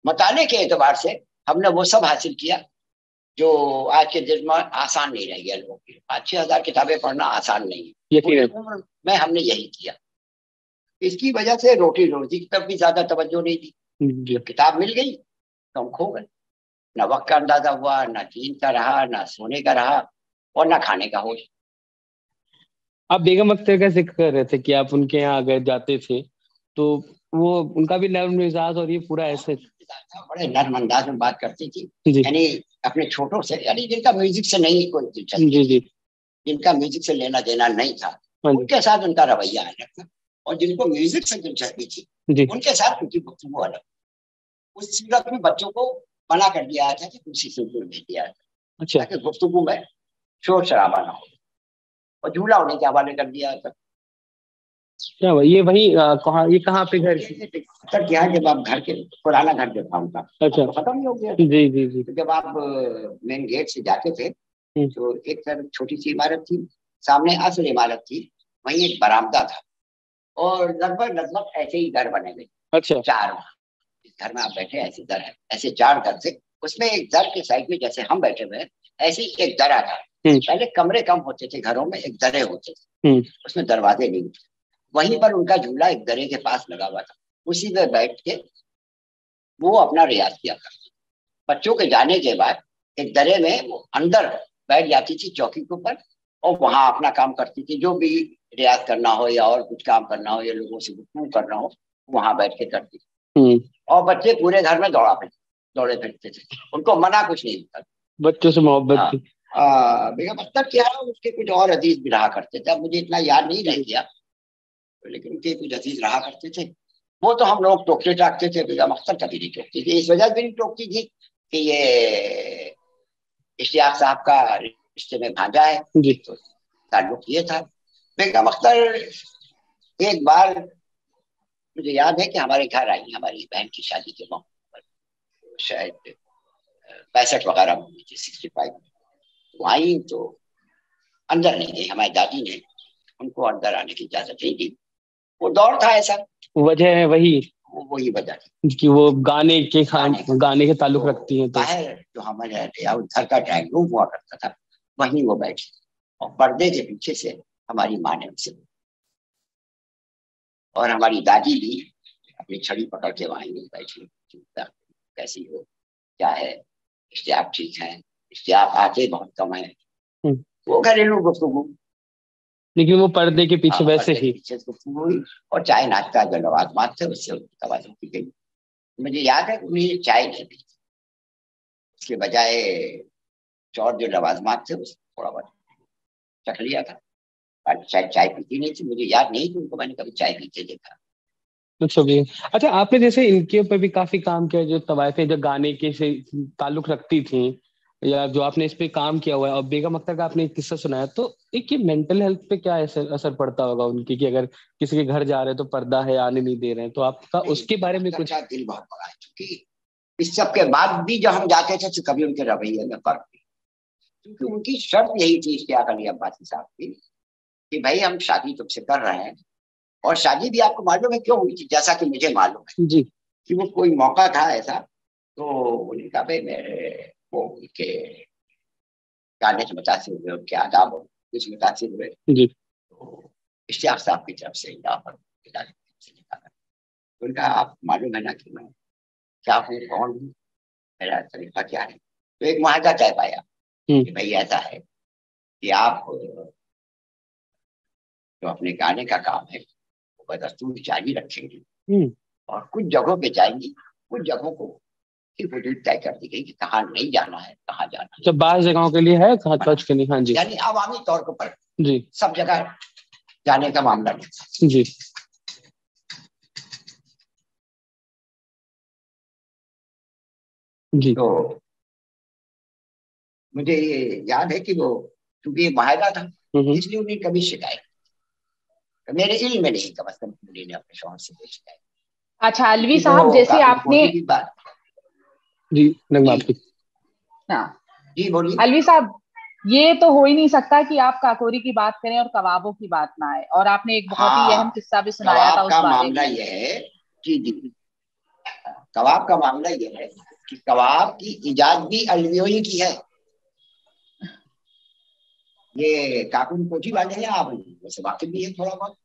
मताले के एतबार से हमने वो सब हासिल किया जो आज के दिन में आसान नहीं रह गया लोगों के लिए। 5-6 हज़ार किताबें पढ़ना आसान नहीं है, उम्र में हमने यही किया। इसकी वजह से रोटी रोजी की तरफ भी ज्यादा तवज्जो नहीं दी। जब किताब मिल गई तो हम खो गए, ना वक्त का अंदाजा हुआ, ना नींद का रहा, ना सोने का रहा, और ना खाने का होश। आप बेगम अख्तर का जिक्र कर रहे थे कि आप उनके यहाँ अगर जाते थे तो वो उनका भी नर्म मिजाज और ये पूरा ऐसे बड़े नर्म अंदाज में बात करती थी, यानी अपने छोटों से, यानी जिनका म्यूजिक से नहीं कोई दिलचस्पी, जिनका म्यूजिक से लेना देना नहीं था, उनके साथ उनका रवैया अलग था। और जिनको म्यूजिक से दिलचस्पी थी उनके साथ उनकी गुफ्तगू अलग। उस सीरत में बच्चों को मना कर दिया था कि कुर्सी से दूर भेज दिया था, ताकि गुफ्तगू में शोर शराबा ना हो, और झूला उन्हें के हवाले कर दिया था। क्या ये वही ये कहाँ पे घर सर क्या, जब आप घर के पुराना घर जो था उनका, अच्छा, तो खत्म ही हो गया। जी जी जी। तो जब आप मेन गेट से जाते थे तो एक तरफ छोटी सी इमारत थी, सामने असल इमारत थी, वहीं एक बरामदा था, और लगभग ऐसे ही घर बने हुए। अच्छा। 4 इस घर में आप बैठे ऐसे दर है, ऐसे 4 दर थे। उसमें एक दर के साइड में जैसे हम बैठे हुए हैं, ऐसे ही एक दरा था। पहले कमरे कम होते थे घरों में, एक दरे होते थे, उसमें दरवाजे नहीं थे। वहीं पर उनका झूला एक दरे के पास लगा हुआ था, उसी में बैठ के वो अपना रियाज किया करते। बच्चों के जाने के बाद एक दरे में वो अंदर बैठ जाती थी चौकी के ऊपर, और वहां अपना काम करती थी, जो भी रियाज करना हो या और कुछ काम करना हो या लोगों से गुफ्तगू करना हो, वहां बैठ के करती थी। और बच्चे पूरे घर में दौड़े फिरते थे, उनको मना कुछ नहीं होता, बच्चों से मोहब्बत थी। बेगम अख्तर क्या, उसके कुछ और अजीज भी रहा करते थे, अब मुझे इतना याद नहीं रह गया, लेकिन उनके कुछ अजीज रहा करते थे। वो तो हम लोग टोकते टाकते थे, बेगम अख्तर कभी नहीं टोकती थी। इस वजह से भी नहीं टोकती थी कि ये इश्तियाक साहब का रिश्ते में भांजा है जी, तो ताल्लुक ये था। बेगम अख्तर एक बार मुझे याद है कि हमारे घर आई, हमारी बहन की शादी के मौके पर, शायद 65 वगैरह हुई थी, 65। वो आई तो अंदर नहीं गई, हमारी दादी ने उनको अंदर आने की इजाजत नहीं दी। वो दौर था ऐसा, वजह है वही वजह थी कि वो गाने के ताल्लुक रखती हैं। तो बाहर जो हमारे घर का ड्राइंग रूम हुआ करता था, वहीं वो बैठी, और पर्दे के पीछे से हमारी माँ ने उनसे, और हमारी दादी भी अपनी छड़ी पकड़ के वहीं बैठी, कैसी हो, क्या है, इश्तियाक ठीक है, इश्तियाक आते बहुत कम है, वो घरेलू गुफ्तगू, लेकिन वो पर्दे के पीछे वैसे ही गुफ्तगू हुई। और चाय नाश्ता जो लवाजमात थे उससे तवज्जो की गई। मुझे याद है उन्हें चाय नहीं दी, उसके बजाय और जो लवाजमात थे उसको थोड़ा बहुत चख लिया था। शायद चाय पीती नहीं थी, मुझे याद नहीं कि उनको मैंने कभी चाय पीते देखा। अच्छा भी। अच्छा, आपने जैसे इनके ऊपर भी काफी काम किया, जो तवायफें जो गाने के से ताल्लुक रखती थी, या जो आपने इस पे काम किया हुआ है, और बेगम अख्तर का आपने एक किस्सा सुनाया, तो एक ये मेंटल हेल्थ पे क्या असर पड़ता होगा उनकी, कि अगर किसी के घर जा रहे हैं तो पर्दा है, आने नहीं दे रहे हैं, तो आपका उसके बारे में कुछ? दिल बहुत बड़ा है, क्योंकि इस सब के बाद भी जब हम जाते थे तो कभी उनके रवैये में फर्क नहीं, क्योंकि उनकी शर्त यही थी इश्तियाक अली अब्बासी साहब की कि भाई हम शादी तुमसे कर रहे हैं, और शादी भी आपको मालूम है क्यों हुई थी, जैसा कि मुझे मालूम है जी, कि वो कोई मौका था ऐसा, तो उन्होंने कहा भाई मेरे वो उनके गाने से मुतासिर हुए, उनके आदाब कुछ मुतासिर हुए जी, तो इश्तियाक साहब की तरफ से उनका आप मालूम है ना कि मैं क्या हूँ, कौन हूँ, मेरा तरीका क्या है। तो एक मुआहदा तय पाया कि भाई ऐसा है कि आप जो अपने गाने का काम है वो बदस्तूर जारी रखेंगे और कुछ जगहों पे जाएंगी, कुछ जगहों को हुदूद तय कर दी गई कि कहाँ नहीं जाना है, कहाँ जाना है। तो 22 जगहों के लिए है, कहाँ टच के नहीं। हाँ जी, यानी अवामी तौर पर जी सब जगह जाने का मामला नहीं। जी जी। तो मुझे ये याद है कि वो क्योंकि ये माहिरा था इसलिए उन्हें कभी शिकायत, मेरे इल्म में नहीं, कम से कम उन्होंने अपने शौहर से कोई शिकायत। अच्छा अलवी तो साहब, जैसे आपने की बात जी नगमा जी, हाँ जी बोलिए। अलवी साहब, ये तो हो ही नहीं सकता कि आप काकोरी की बात करें और कबाबों की बात ना आए, और आपने एक बहुत ही अहम हाँ, किस्सा भी सुनाया था कबाब उस का बारे मामला में। यह है, जी जी, कबाब का मामला यह है कि कबाब की इजाद भी अलवियों ही की है। ये काकुन कोठी वाले हैं, आप वैसे वाकिफ भी है थोड़ा बहुत।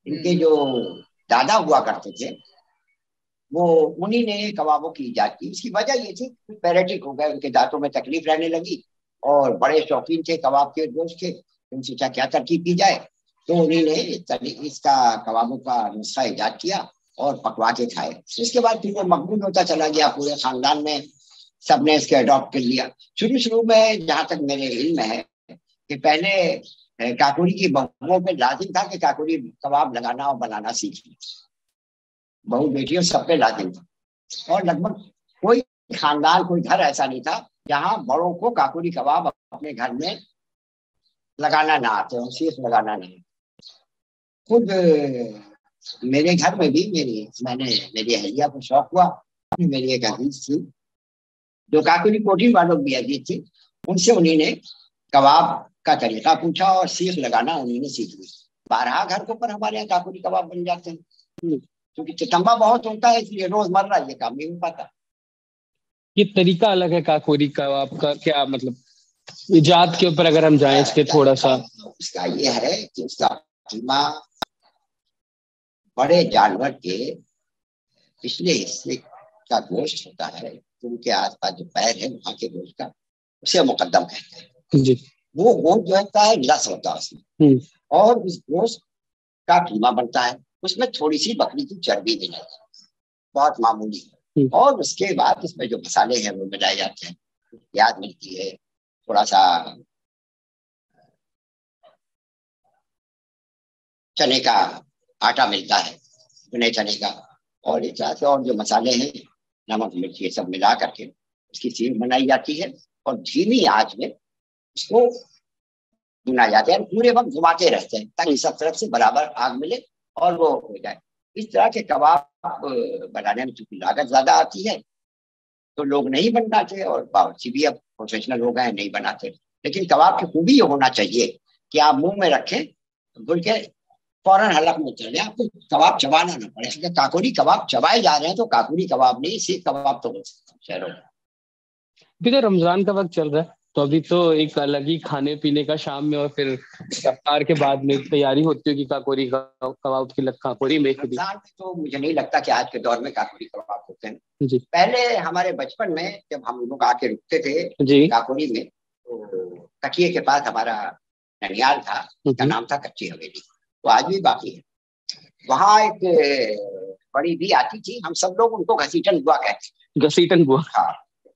इनके जो दादा हुआ करते थे वो उन्हीं ने कबाबों की इजाद की। इसकी वजह ये थी कि पैरेटिक हो गए, उनके दांतों में तकलीफ रहने लगी और बड़े शौकीन थे कबाब के, दोस्त के। उनसे सोचा क्या तरकीब की जाए, तो उन्हीं ने इसका कबाबों का नुस्खा इजाद किया और पकवा के खाए। इसके बाद फिर वो मकबूल होता चला गया, पूरे खानदान में सबने इसके अडॉप्ट कर लिया। शुरू शुरू में जहां तक मेरे इल्म है कि पहले काकोरी की बहुओं पे लाजिम था कि काकोरी कबाब लगाना और बनाना सीखें, बहू बेटियों सब पे लाजिम था। और लगभग कोई खानदान, कोई घर ऐसा नहीं था जहाँ बड़ों को काकोरी कबाब अपने घर में लगाना ना आते हो, सीख लगाना नहीं। खुद मेरे घर में भी मेरी अहलिया को शौक हुआ। मेरी एक अजीज थी जो काकोरी कोठी वालों की अजीज थी, उनसे उन्हीं ने कबाब का तरीका पूछा और सीख लगाना उन्हीं ने सीख ली। 12 घर के ऊपर हमारे यहाँ काकोरी कबाब बन जाते हैं, क्योंकि चितंबा बहुत होता है इसलिए रोजमर्रा ये काम नहीं हो पाता। ये तरीका अलग है काकोरी कबाब का, क्या मतलब इजाद के ऊपर अगर हम जाएं इसके थोड़ा सा? उसका ये है कि उसका कीमा बड़े जानवर के पिछले हिस्से का गोश्त होता है, उनके आसपास जो पैर है वहां के गोश्त का, उसे मुकद्दम कहते हैं जी। वो गोश्त जो होता है लस होता है उसमें, और उस गोश्त का कीमा बनता है। उसमें थोड़ी सी बकरी की चर्बी भी है, बहुत मामूली। और उसके बाद इसमें जो मसाले हैं वो मिलाए जाते हैं, प्याज मिलती है, थोड़ा सा चने का आटा मिलता है, भुने चने का, और इस तरह से और जो मसाले हैं, नमक मिर्च ये सब मिला करके उसकी सीख बनाई जाती है और धीमी आंच में उसको भुना जाता है। पूरे वक्त घुमाते रहते हैं ताकि सब तरफ से बराबर आग मिले और वो हो जाए। इस तरह के कबाब बनाने में चूंकि लागत ज्यादा आती है तो लोग नहीं बनाते, और बावर्ची भी अब प्रोफेशनल हो गए नहीं बनाते। लेकिन कबाब की खूबी ये होना चाहिए कि आप मुंह में रखें, भूल के फौरन हलक में चले, आपको कबाब चबाना ना पड़े। अगर काकोरी कबाब चबाए जा रहे हैं तो काकोरी कबाब नहीं, सीख कबाब तो हो सकता शहरों में। अभी तो रमजान का वक्त चल रहा है, तो अभी तो एक अलग ही खाने पीने का शाम में और फिर इफ्तार के बाद में तैयारी होती होगी काकोरी कबाब की, काकोरी में। रमजान में तो मुझे नहीं लगता कि आज के दौर में काकोरी कबाब होते हैं। जी। पहले हमारे बचपन में जब हम लोग आके रुकते थे जी काकोरी में, तो तकिए के पास हमारा ननियाल था, उसका नाम था कच्ची हवेली, वो आज भी बाकी है। वहाँ एक बड़ी भी आती थी, हम सब लोग उनको घसीटन बुआ कहते। घसीटन बुआ? हाँ,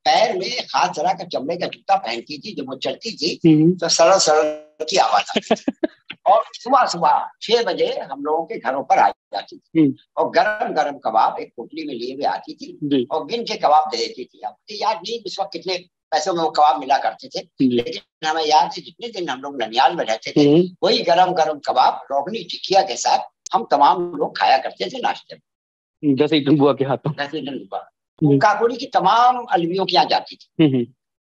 पैर में खास तरह का चमड़े का जूता पहनती थी, जब वो चलती थी तो सरल सरल की आवाज आती। और सुबह सुबह 6 बजे हम लोगों के घरों पर आ जाती थी और गरम गरम कबाब एक पोटली में लिए हुए आती थी और गिन के कबाब दे देती थी। अब मुझे याद नहीं इस वक्त कितने पैसों में वो कबाब मिला करते थे, लेकिन हमें याद है जितने दिन हम लोग ननियाल में रहते थे वही गरम गरम कबाब रोगनी टिकिया के साथ हम तमाम लोग खाया करते थे नाश्ते में। घसीटन बुआ के हाथों। घसीटन बुआ काकोरी की तमाम अलवियों की यहाँ जाती थी,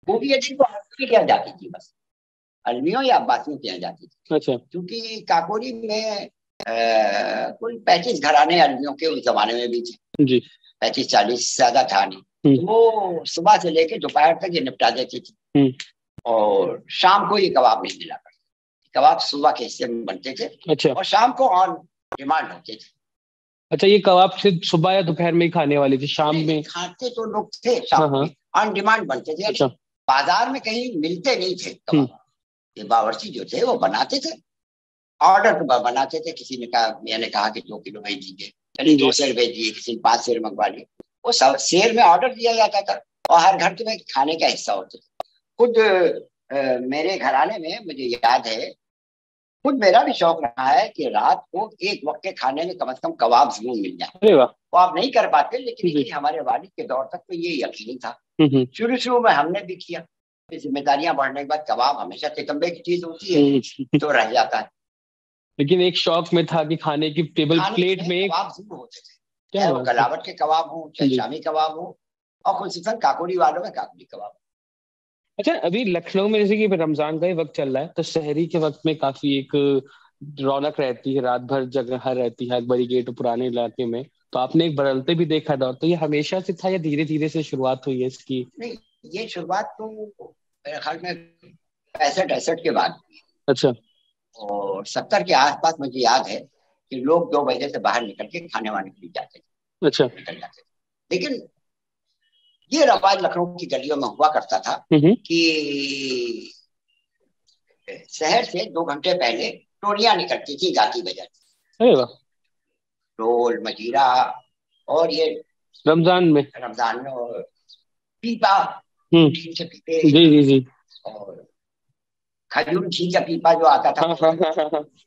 वो भी दिन को हफ्ते के यहाँ जाती थी, बस अलवियों या अब्बासियों के यहाँ जाती थी। अच्छा। क्योंकि काकोरी में कुल 35 घराने अलवियों के उस जमाने में भी थे जी, 35-40 ज्यादा था नहीं। तो वो सुबह से लेके दोपहर तक ये निपटा देती थी और शाम को ये कबाब नहीं मिला करते। कबाब सुबह के हिस्से में बनते थे। अच्छा। और शाम को ऑन डिमांड होते थे। अच्छा, ये कबाब सिर्फ सुबह या दोपहर में ही खाने वाली थी, शाम में खाते तो लोग थे, शाम में ऑन डिमांड बनते थे। अच्छा। बाजार में कहीं मिलते नहीं थे कबाब, ये बावर्ची जो थे वो बनाते थे ऑर्डर तो बनाते थे, किसी ने कहा, मैंने कहा कि 2 किलो भेज दीजिए, चलिए 2 शेर भेज दिए, किसी ने 5 शेर मंगवा लिए, वो सब शेर में ऑर्डर दिया जाता था और हर घर में खाने का हिस्सा होता था। खुद मेरे घराने में मुझे याद है, खुद मेरा भी शौक रहा है कि रात को एक वक्त के खाने में कम से कम कबाब जरूर मिल जाए। अरे वाह। वो आप नहीं कर पाते, लेकिन हमारे वालिद के दौर तक तो ये यकीन था। शुरू शुरू में हमने भी किया, जिम्मेदारियां बढ़ने के बाद कबाब हमेशा तिकम्बे की चीज होती है तो रह जाता है। लेकिन एक शौक में था कि खाने की टेबल प्लेट में कबाब जरूर होते थे, चाहे वो गलावट के कबाब हो, चाहे शामी कबाब हो, और खुसूसन काकोरी वालों में काकोरी कबाब। अच्छा, अभी लखनऊ में जैसे कि रमजान का ही वक्त चल रहा है, तो शहरी के वक्त में काफी एक रौनक रहती है, रात भर जगह रहती है अकबरी गेट पुराने इलाके में। तो आपने एक बदलते भी देखा दौर, तो ये हमेशा से था या धीरे धीरे से शुरुआत हुई है इसकी? नहीं, ये शुरुआत तो मेरे ख्याल में 65-68 के बाद। अच्छा। और 70 के आसपास मुझे याद है कि लोग 2 बजे से बाहर निकल के खाने वाने के लिए जाते थे। अच्छा। निकल जाते थे। लेकिन ये रवाज लखनऊ की गलियों में हुआ करता था कि शहर से 2 घंटे पहले टोलियां निकलती थी, गाती बजाती। अरे वाह। ढोल मजीरा, और ये रमजान में और पीपा, से पीपे, जी जी जी, और खजूर घी का पीपा जो आता था।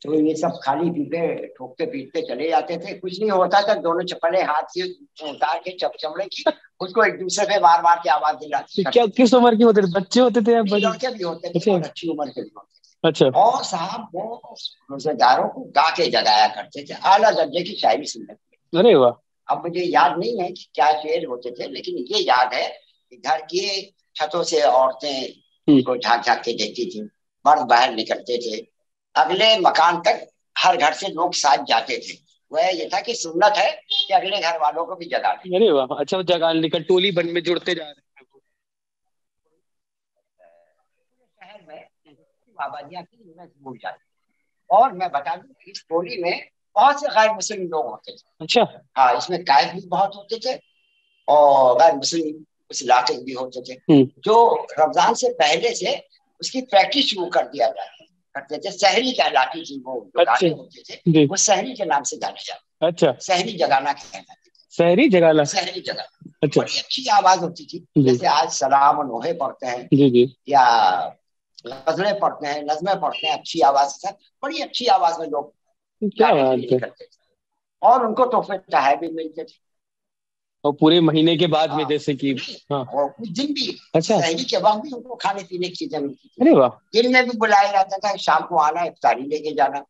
तो ये सब खाली पीपे ठोकते पीटते चले जाते थे। कुछ नहीं होता था, दोनों चप्पलें हाथ से उतार के चमड़े की उसको एक दूसरे पे मार मार के आवाज दिलाते। क्या किस उम्र के होते थे? बच्चे होते थे या लड़के भी होते थे, और अच्छी उम्र के भी होते थे। अच्छा। और साहब वो रोजेदारों को गा के जगाया करते थे, आला दर्जे की शायरी सुनने के। अरे वाह। अब मुझे याद नहीं है कि क्या शेर होते थे, लेकिन ये याद है कि घर की छतों से औरतें को झांक झांक के देखती थी, मर्द बाहर निकलते थे, अगले मकान तक हर घर से लोग साथ जाते थे। वह ये था कि सुन्नत है कि अगले घर वालों को भी जगा दें। अरे वाह, अच्छा, वो जगा लेकर टोली बन में जुड़ते जा रहे हैं। शहर में आबादियां की भूल जाती। और मैं बता दूं, इस टोली में बहुत से गैर मुस्लिम लोग होते थे। अच्छा। हाँ, इसमें कायद भी बहुत होते थे और गैर मुस्लिम उस इलाके भी होते थे, जो रमजान से पहले से उसकी प्रैक्टिस शुरू कर दिया करते थे। सहरी कहलाती थी वो जो गाने होते थे, वो सहरी के नाम से जाने जाते। अच्छा। सहरी जगाना कहलाते थे। सहरी जगाना। सहरी जगाना। अच्छा। बड़ी अच्छी आवाज होती थी, जैसे आज सलाम और नोहे पढ़ते हैं जी जी, या गजलें पढ़ते हैं, नज़में पढ़ते हैं अच्छी आवाज से, बड़ी अच्छी आवाज में लोग क्या बात है। करते थे। और उनको तोहफे तोहफे भी मिलते थे, और पूरे महीने के बाद में जैसे कि और कुछ दिन भी। अच्छा। सहरी के वक्त भी उनको खाने पीने की चीजें मिलती थी। अरे वाह। दिन में भी बुलाया जाता था, शाम को आना, इफ्तारी लेके जाना।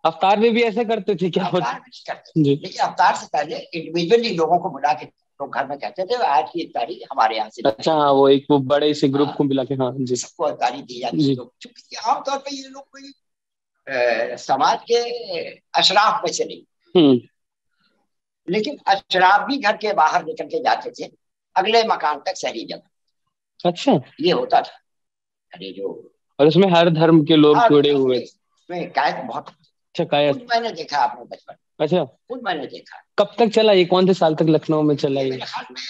अफ्तार में भी ऐसा करते थे क्या? अफ्तार में करते थे, लेकिन अफ्तार से पहले इंडिविजुअली लोगों को बुला के लोग घर में कहते थे आज की इफ्तारी हमारे यहाँ से। अच्छा, हाँ, वो एक वो बड़े से ग्रुप को मिला के, हाँ जी, सबको इफ्तारी दी जाती है। क्योंकि आमतौर पर ये लोग कोई समाज के अशराफ में से नहीं, लेकिन अशराफ भी घर के बाहर निकल के जाते थे अगले मकान तक सहरी जगह। अच्छा, ये होता था। अरे जो, और उसमें हर धर्म के लोग जुड़े हुए। इसमें कायद बहुत। अच्छा, कायद मैंने देखा अपने बचपन। अच्छा, खुद मैंने देखा। कब तक चला ये? कौन से साल तक लखनऊ में चला ये? मेरे ख्याल में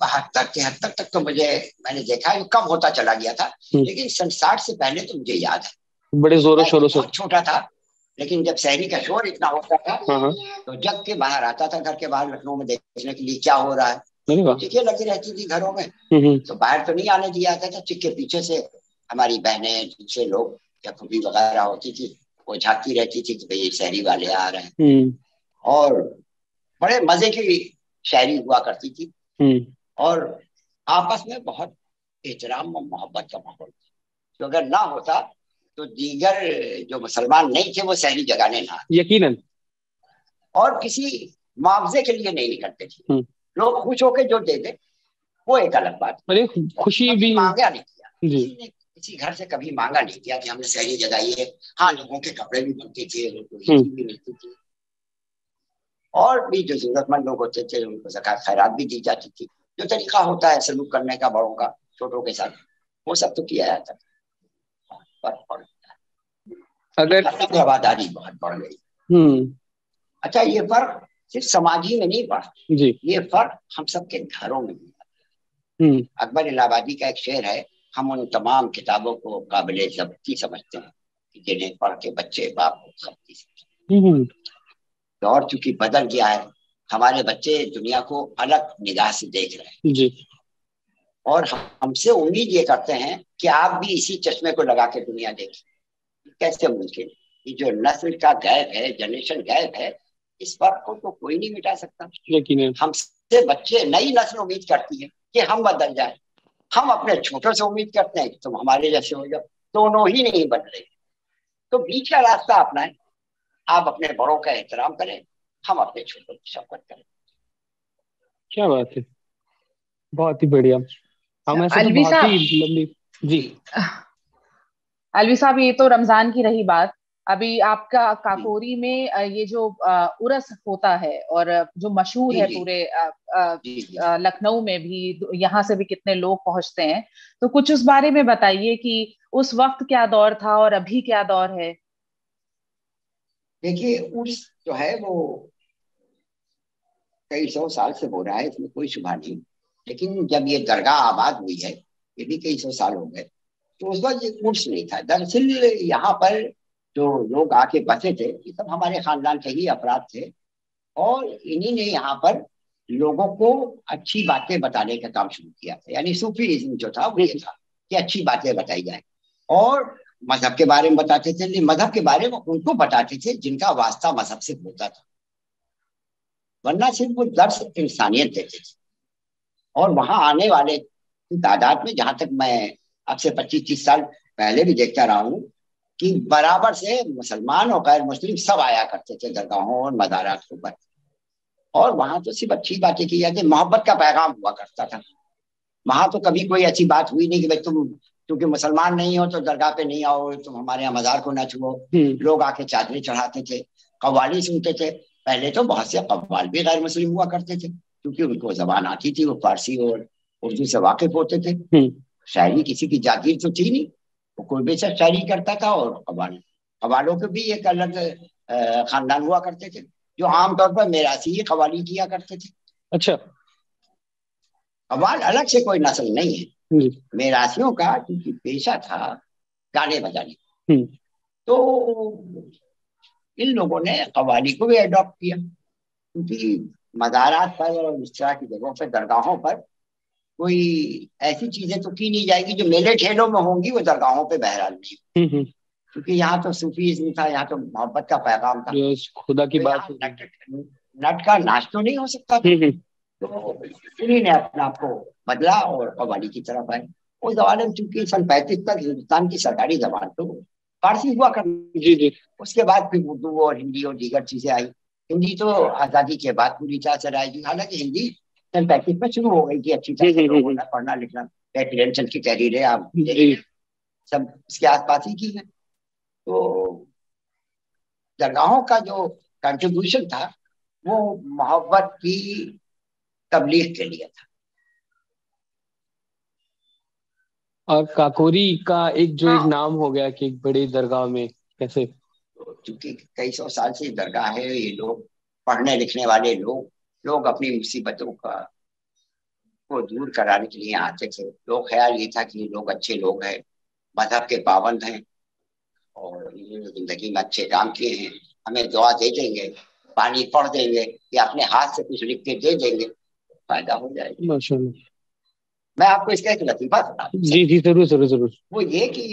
72-73 तक तो मैंने देखा है। कब होता चला गया था, लेकिन 60 से पहले तो मुझे याद है। बड़े जोरों शोरों से। छोटा था, लेकिन जब शहरी का शोर इतना होता था तो जग के बाहर आता था, घर के बाहर लखनऊ में देखने के लिए क्या हो रहा है। चिक्के लगी रहती थी घरों में, तो बाहर तो नहीं आने दिया जाता था। चिक्के पीछे से हमारी बहनें, दूसरे लोग या फूफी वगैरह होती थी, वो झांकती रहती थी कि भाई शहरी वाले आ रहे हैं। और बड़े मजे की शायरी हुआ करती थी, और आपस में बहुत एहतराम और मोहब्बत का माहौल। तो अगर ना होता तो दीगर जो मुसलमान नहीं थे वो शहरी जगाने ना, यकीनन, और किसी मुआवजे के लिए नहीं निकलते थे। लोग खुश होकर जो दे दे वो एक अलग बात। अरे खुशी भी मांगा नहीं किया किसी ने, किसी घर से कभी मांगा नहीं किया कि हमने शहरी जगाई है। हाँ, लोगों के कपड़े भी बनते थे, भी मिलती थी, और भी जो जरूरतमंद लोग होते थे उनको ज़कात खैरात भी दी जाती थी। जो तरीका होता है सलूक करने का बड़ों का छोटों के साथ, वो सब तो किया जाता था। फर्क पड़ता है, अगर रवादारी बहुत बढ़ गई। अच्छा, ये फर्क सिर्फ समाजी में नहीं पड़ा जी, ये फर्क हम सबके घरों में भी। अकबर इलाहाबादी का एक शेर है, हम उन तमाम किताबों को काबिल ज़ब्ती समझते हैं जिन्हें पढ़ के बच्चे बाप को खपती हम्म, दौर चूंकि बदल गया है, हमारे बच्चे दुनिया को अलग निगाह से देख रहे हैं जी और हमसे उम्मीद ये करते हैं कि आप भी इसी चश्मे को लगा के दुनिया देखें। कैसे मुमकिन? ये जो नस्ल का गैप है, जनरेशन गैप है, इस फर्क को तो कोई नहीं मिटा सकता। यकीनन। हमसे बच्चे, नई नस्ल उम्मीद करती है कि हम बदल जाए। हम अपने छोटों से उम्मीद करते हैं कि तुम हमारे जैसे हो जाओ। दोनों ही नहीं बदले, तो बीच का रास्ता अपनाएं। आप अपने बड़ों का एहतराम करें, हम अपने छोटों की शफकत करें। क्या बात है, बहुत ही बढ़िया। हम ऐसे तो अलवी बहुत साहब, ही लंबी। जी अलवी साहब, ये तो रमजान की रही बात। अभी आपका जी काकोरी में ये जो उरस होता है और जो मशहूर जी है जी पूरे जी जी। लखनऊ में भी, यहाँ से भी कितने लोग पहुंचते हैं, तो कुछ उस बारे में बताइए कि उस वक्त क्या दौर था और अभी क्या दौर है। देखिए, उर्स जो है वो कई सौ साल से हो रहा है, इसमें कोई शुबा नहीं। लेकिन जब ये दरगाह आबाद हुई है, ये भी कई सौ साल हो गए, तो उस वक्त ये उर्स नहीं था। दरअसल यहाँ पर जो लोग आके बसे थे, ये सब हमारे खानदान के ही अफराद थे और इन्हीं ने यहाँ पर लोगों को अच्छी बातें बताने का काम शुरू किया था। यानी सूफीइज्म जो था वो ये था कि अच्छी बातें बताई जाए और मजहब के बारे में बताते थे। लेकिन मजहब के बारे में उनको बताते थे जिनका वास्ता मजहब से होता था, वरना सिर्फ वो दर्स इंसानियत देते थे। और वहां आने वाले की तादाद में, जहां तक मैं अब से 25-30 साल पहले भी देखता रहा हूँ, कि बराबर से मुसलमान और गैर मुस्लिम सब आया करते थे दरगाहों और मज़ारात के ऊपर। और वहां तो सिर्फ अच्छी बातें की जाती, मोहब्बत का पैगाम हुआ करता था। वहां तो कभी कोई ऐसी बात हुई नहीं कि भाई तुम क्योंकि मुसलमान नहीं हो तो दरगाह पे नहीं आओ, तुम हमारे यहाँ मजार को ना छुओ। लोग आके चादरें चढ़ाते थे, कव्वाली सुनते थे। पहले तो बहुत से कव्वाल भी गैर मुस्लिम हुआ करते थे, क्योंकि उनको जबान आती थी, वो फारसी और उर्दू से वाकिफ होते थे। शायरी किसी की जागीर तो थी नहीं, वो कोई बेशक शायरी करता था। और कव्वालों के भी एक अलग खानदान हुआ करते थे, जो आमतौर पर मेरासी ही कव्वाली किया करते थे। अच्छा। कव्वाल अलग से कोई नस्ल नहीं है, जी मेरासियों का क्योंकि पेशा था गाने बजाने, हम्म, तो इन लोगों ने कव्वाली को भी अडॉप्ट किया। क्योंकि मज़ारात पर और इस तरह की जगहों पर, दरगाहों पर कोई ऐसी चीजें तो की नहीं जाएगी जो मेले ठेलों में होंगी, वो दरगाहों पे बहरहाल नहीं। हम्म, क्योंकि यहाँ तो सूफीज्म था, यहाँ तो मोहब्बत का पैगाम था। जो खुदा की तो बात यहाँ होगी। नट का नाच तो नहीं हो सकता था। हम्म, तो उन्हीं ने अपने आप को बदला और कव्वाली की तरफ आए। उस जमाने में चूंकि सन 35 तक हिंदुस्तान की सरकारी जबान तो फारसी हुआ करती जी थी। जी उसके बाद फिर उर्दू और हिंदी और दीगर चीजें आई। हिंदी तो आजादी के बाद पूरी तरह से आएगी। हालांकि हिंदी सन 35 में शुरू हो गई थी अच्छी तरह से, लोगों ने पढ़ना लिखना, प्रेसिडेंशियल की तहरीरें आप जी सब इसके आसपास ही की है। तो दरगाहों का जो कंट्रीब्यूशन था वो मोहब्बत की तबलीग के लिए था। और काकोरी का एक जो एक हाँ, नाम हो गया कि एक बड़ी दरगाह में कैसे। क्योंकि कई सौ साल से दरगाह है, ये लोग पढ़ने लिखने वाले लोग अपनी मुसीबतों का को दूर कराने के लिए आते थे। लोग ख्याल ये था कि ये लोग अच्छे लोग हैं, मजहब के पाबंद हैं और इन्होंने जिंदगी में अच्छे काम किए हैं, हमें दुआ दे देंगे, पानी पढ़ देंगे या अपने हाथ से कुछ लिख के दे देंगे, फायदा हो जाएगा। माशाल्लाह। मैं आपको इसका एक लतीफा सुना दूं जी सर। जी जरूर जरूर जरूर। वो ये कि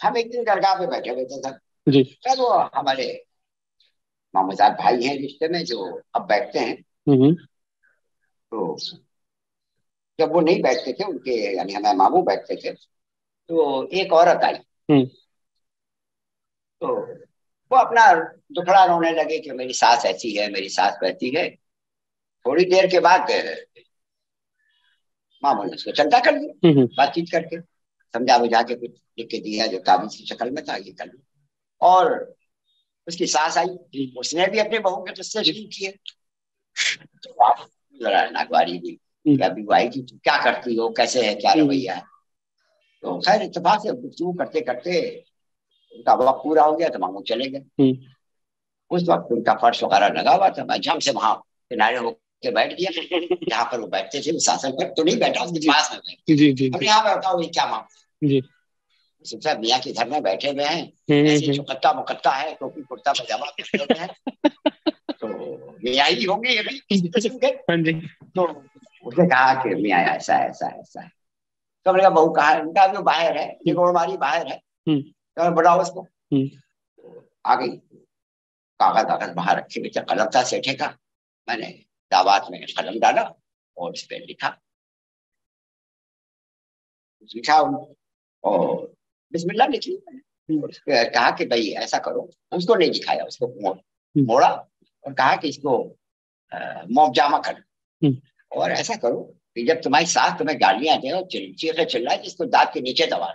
हम एक दिन दरगाह पे बैठे हुए थे सर। जी सर वो हमारे मामूजाद भाई हैं रिश्ते में, जो अब बैठते हैं। हम्म तो जब वो नहीं बैठते थे, उनके यानी हमारे मामू बैठते थे, तो एक औरत आई। हम्म तो वो अपना दुखड़ा रोने लगे कि मेरी सास ऐसी है, मेरी सास वैसी है। थोड़ी देर के बाद मामू ने उसको चलता कर दिया, बातचीत करके समझा बुझा के कुछ लिख के दिया जो कागज की शक्ल में था, ये कर लिया। और उसकी सास आई, उसने भी अपने बहू के किस्से शुरू किए। तो आप जरा नागवारी भी या भी आई कि तुम क्या करती हो, कैसे है, क्या रवैया है। तो खैर इत्तेफाक से गुफ्तगू करते करते उनका वक्त पूरा हो गया तो मामू चले गए। उस वक्त उनका फर्श वगैरह लगा हुआ था, मैं झम से वहां किनारे होकर बैठ गया। जहाँ पर वो बैठते थे, उस आसन पर तो नहीं बैठा, उसके पास में बैठ जी जी गया। यहाँ बैठा हुई क्या मामू। जी यूसुफ साहब मियाँ के घर में बैठे हुए हैं, ऐसे चौकत्ता मुकत्ता है, टोपी कुर्ता पजामा पहने हुए हैं, तो मियाँ ही होंगे ये भी इस किस्म के। तो उसने कहा कि मियाँ ऐसा ऐसा ऐसा है। तो हमने कहा बहू कहा है? उनका जो बाहर है, निगोड़मारी बाहर है, तो बुलाओ उसको। आ गई, कागज कागज बाहर रखे हुए थे, कलम था सेठे का, मैंने दावात में कलम डाला और उस पर लिखा और बिस्मिल्लाह लिख ली। कहा कि भाई ऐसा करो, उसको नहीं दिखाया, उसको मोड़ा और कहा कि इसको मुआवजामा कर, और ऐसा करो कि जब तुम्हारी सास तुम्हें गालियां दे और चीखे चिल्लाए, इसको दांत के नीचे दबा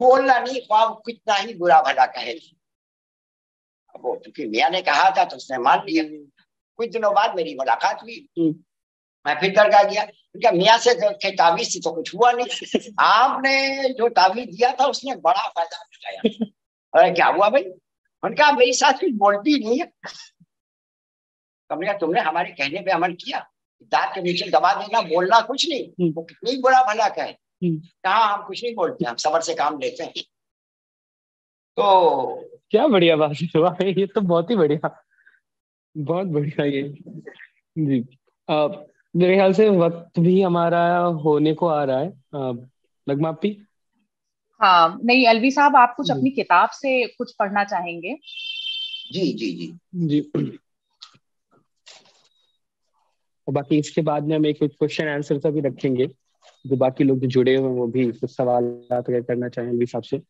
बोलना नहीं, ख्वाब कितना ही बुरा भला कहे। अब वो क्योंकि मियाँ ने कहा था तो उसने मान लिया। कुछ दिनों बाद मेरी मुलाकात हुई, मैं फिर दरगाह गया, उनका मियाँ से तावीज से तो कुछ हुआ नहीं, आपने जो तावीज दिया था उसने बड़ा फायदा उठाया। अरे क्या हुआ भाई? उनका मेरी साथ कुछ बोलती नहीं है। तुमने हमारे कहने पे अमल किया, दांत के नीचे दबा देना, बोलना कुछ नहीं, वो कितनी बुरा भला कहे। कहा हम कुछ नहीं बोलते, हम सबर से काम लेते हैं। तो क्या बढ़िया बात है, ये तो बहुत ही बढ़िया, बहुत बढ़िया ये। जी मेरे ख्याल से वक्त भी हमारा होने को आ रहा है। नगमा आपी? हाँ नहीं, अलवी साहब आप कुछ अपनी किताब से कुछ पढ़ना चाहेंगे? जी जी जी जी। और बाकी इसके बाद में हम एक क्वेश्चन आंसर का भी रखेंगे, जो बाकी लोग जो जुड़े हुए हैं वो भी कुछ सवाल अगर करना चाहें अलवी साहब से।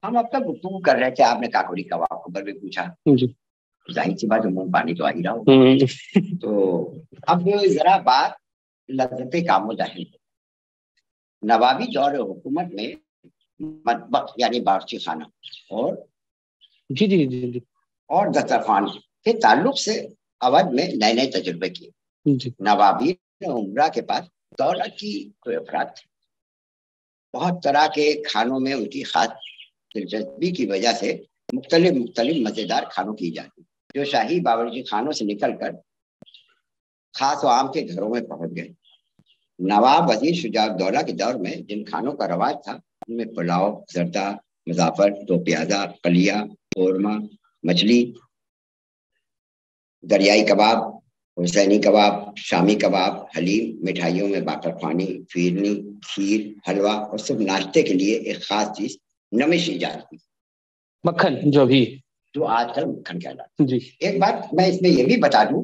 हम अब तक गुफ्तगू कर रहे थे, आपने काकोरी कबाब के ऊपर भी पूछा, जाहिर सी बात मुंह पानी तो आ ही रहा होगा। तो अब जरा बात लज्जत कामो जाहिर। नवाबी दौर हुकूमत में मतबख यानी बावर्ची खाना और जी जी जी जी और दस्तरखान के ताल्लुक से अवध में नए नए तजुर्बे किए। नवाबी उमरा के पास दौलत की कोई अफराद थे, बहुत तरह के खानों में उनकी खास दिलचस्पी की वजह से मुख्तलिफ मजेदार खानों की जाती, जो शाही बावर्ची खानों से निकलकर खास व आम के घरों में पहुंच गए। नवाब वजीर शुजाउद्दौला के दौर में जिन खानों का रवाज था उनमें पुलाव, जर्दा, मुजाफर, दो प्याजा, कलिया, कोरमा, मछली, दरियाई कबाब, हुसैनी कबाब, शामी कबाब, हलीम, मिठाइयों में बाकरखानी, फिरनी, खीर, हलवा और सिर्फ नाश्ते के लिए एक खास चीज नमिश इजाद की, मक्खन, जो आजकल मक्खन कहलाता जी। एक बात मैं इसमें यह भी बता दूं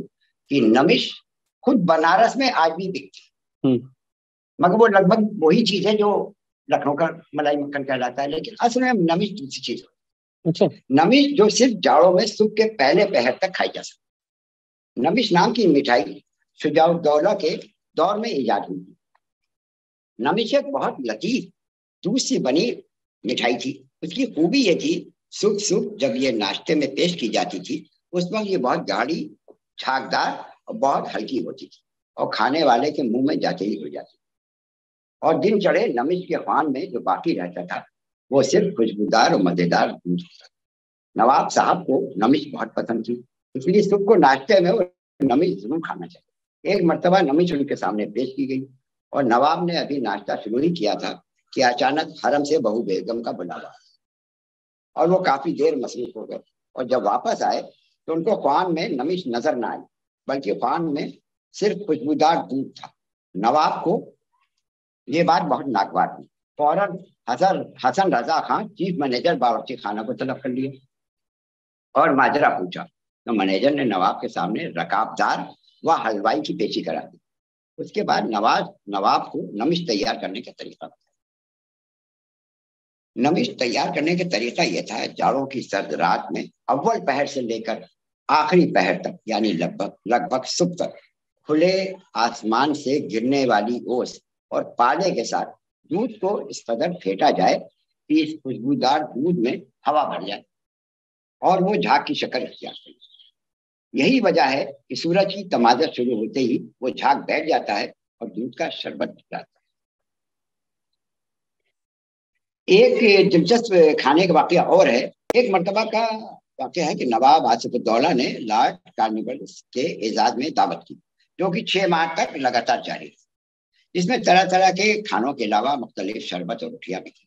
कि नमिश खुद बनारस में आज भी बिकती, मगर वो लगभग वही चीज है जो लखनऊ का मलाई मक्खन कहलाता है, लेकिन असल में नमिश दूसरी चीज है। अच्छा। नमिश जो सिर्फ जाड़ों में सुबह के पहले पहर तक खाई जा सकती। नमिश नाम की मिठाई शुजाउद्दौला के दौर में इजाद हुई। नमिश एक बहुत लतीफ दूध से बनी मिठाई थी। उसकी खूबी ये थी, सुबह सुबह जब ये नाश्ते में पेश की जाती थी उस वक्त ये बहुत गाढ़ी, छाकदार और बहुत हल्की होती थी और खाने वाले के मुंह में जाते ही हो जाती। और दिन चढ़े नमिश के खान में जो बाकी रहता था वो सिर्फ खुशबूदार और मजेदार दूध था। नवाब साहब को नमिश बहुत पसंद थी, इसलिए सुबह को नाश्ते में वो नमिश जरूर खाना चाहिए। एक मर्तबा नमिश उनके सामने पेश की गई और नवाब ने अभी नाश्ता शुरू ही किया था कि अचानक हरम से बहू बेगम का बुलावा और वो काफी देर मसरूफ हो गए। और जब वापस आए तो उनको खान में नमिश नजर न आई, बल्कि खान में सिर्फ खुशबूदार दूध था। नवाब को ये बात बहुत नागवार थी। फौरन हसन रजा खान चीफ मैनेजर बावर्ची खाना को तलब कर लिया और माजरा पूछा, तो मैनेजर ने नवाब के सामने रकाबदार व हलवाई की पेशी करा दी। उसके बाद नवाब को नमिश तैयार करने का तरीका बताया। नमिश तैयार करने का तरीका यह था, जाड़ों की सर्द रात में अव्वल पहर से लेकर आखिरी पहर तक यानी लगभग सुबह तक खुले आसमान से गिरने वाली ओस और पाले के साथ दूध को इस कदर फेंटा जाए कि इस खुशबूदार दूध में हवा भर जाए और वो झाग की शक्ल इख्तियार करे। यही वजह है कि सूरज की तमाज़त शुरू होते ही वो झाग बैठ जाता है और दूध का शरबत बन जाता है। एक दिलचस्प खाने का वाकया और है। एक मरतबा का वाकया है कि नवाब आसिफुद्दौला ने लॉर्ड कार्निवल के एजाज में दावत की, जो कि 6 माह तक लगातार जारी रही, जिसमें तरह तरह के खानों के अलावा मुख्तलिफ शरबत और रोटियां भी थी,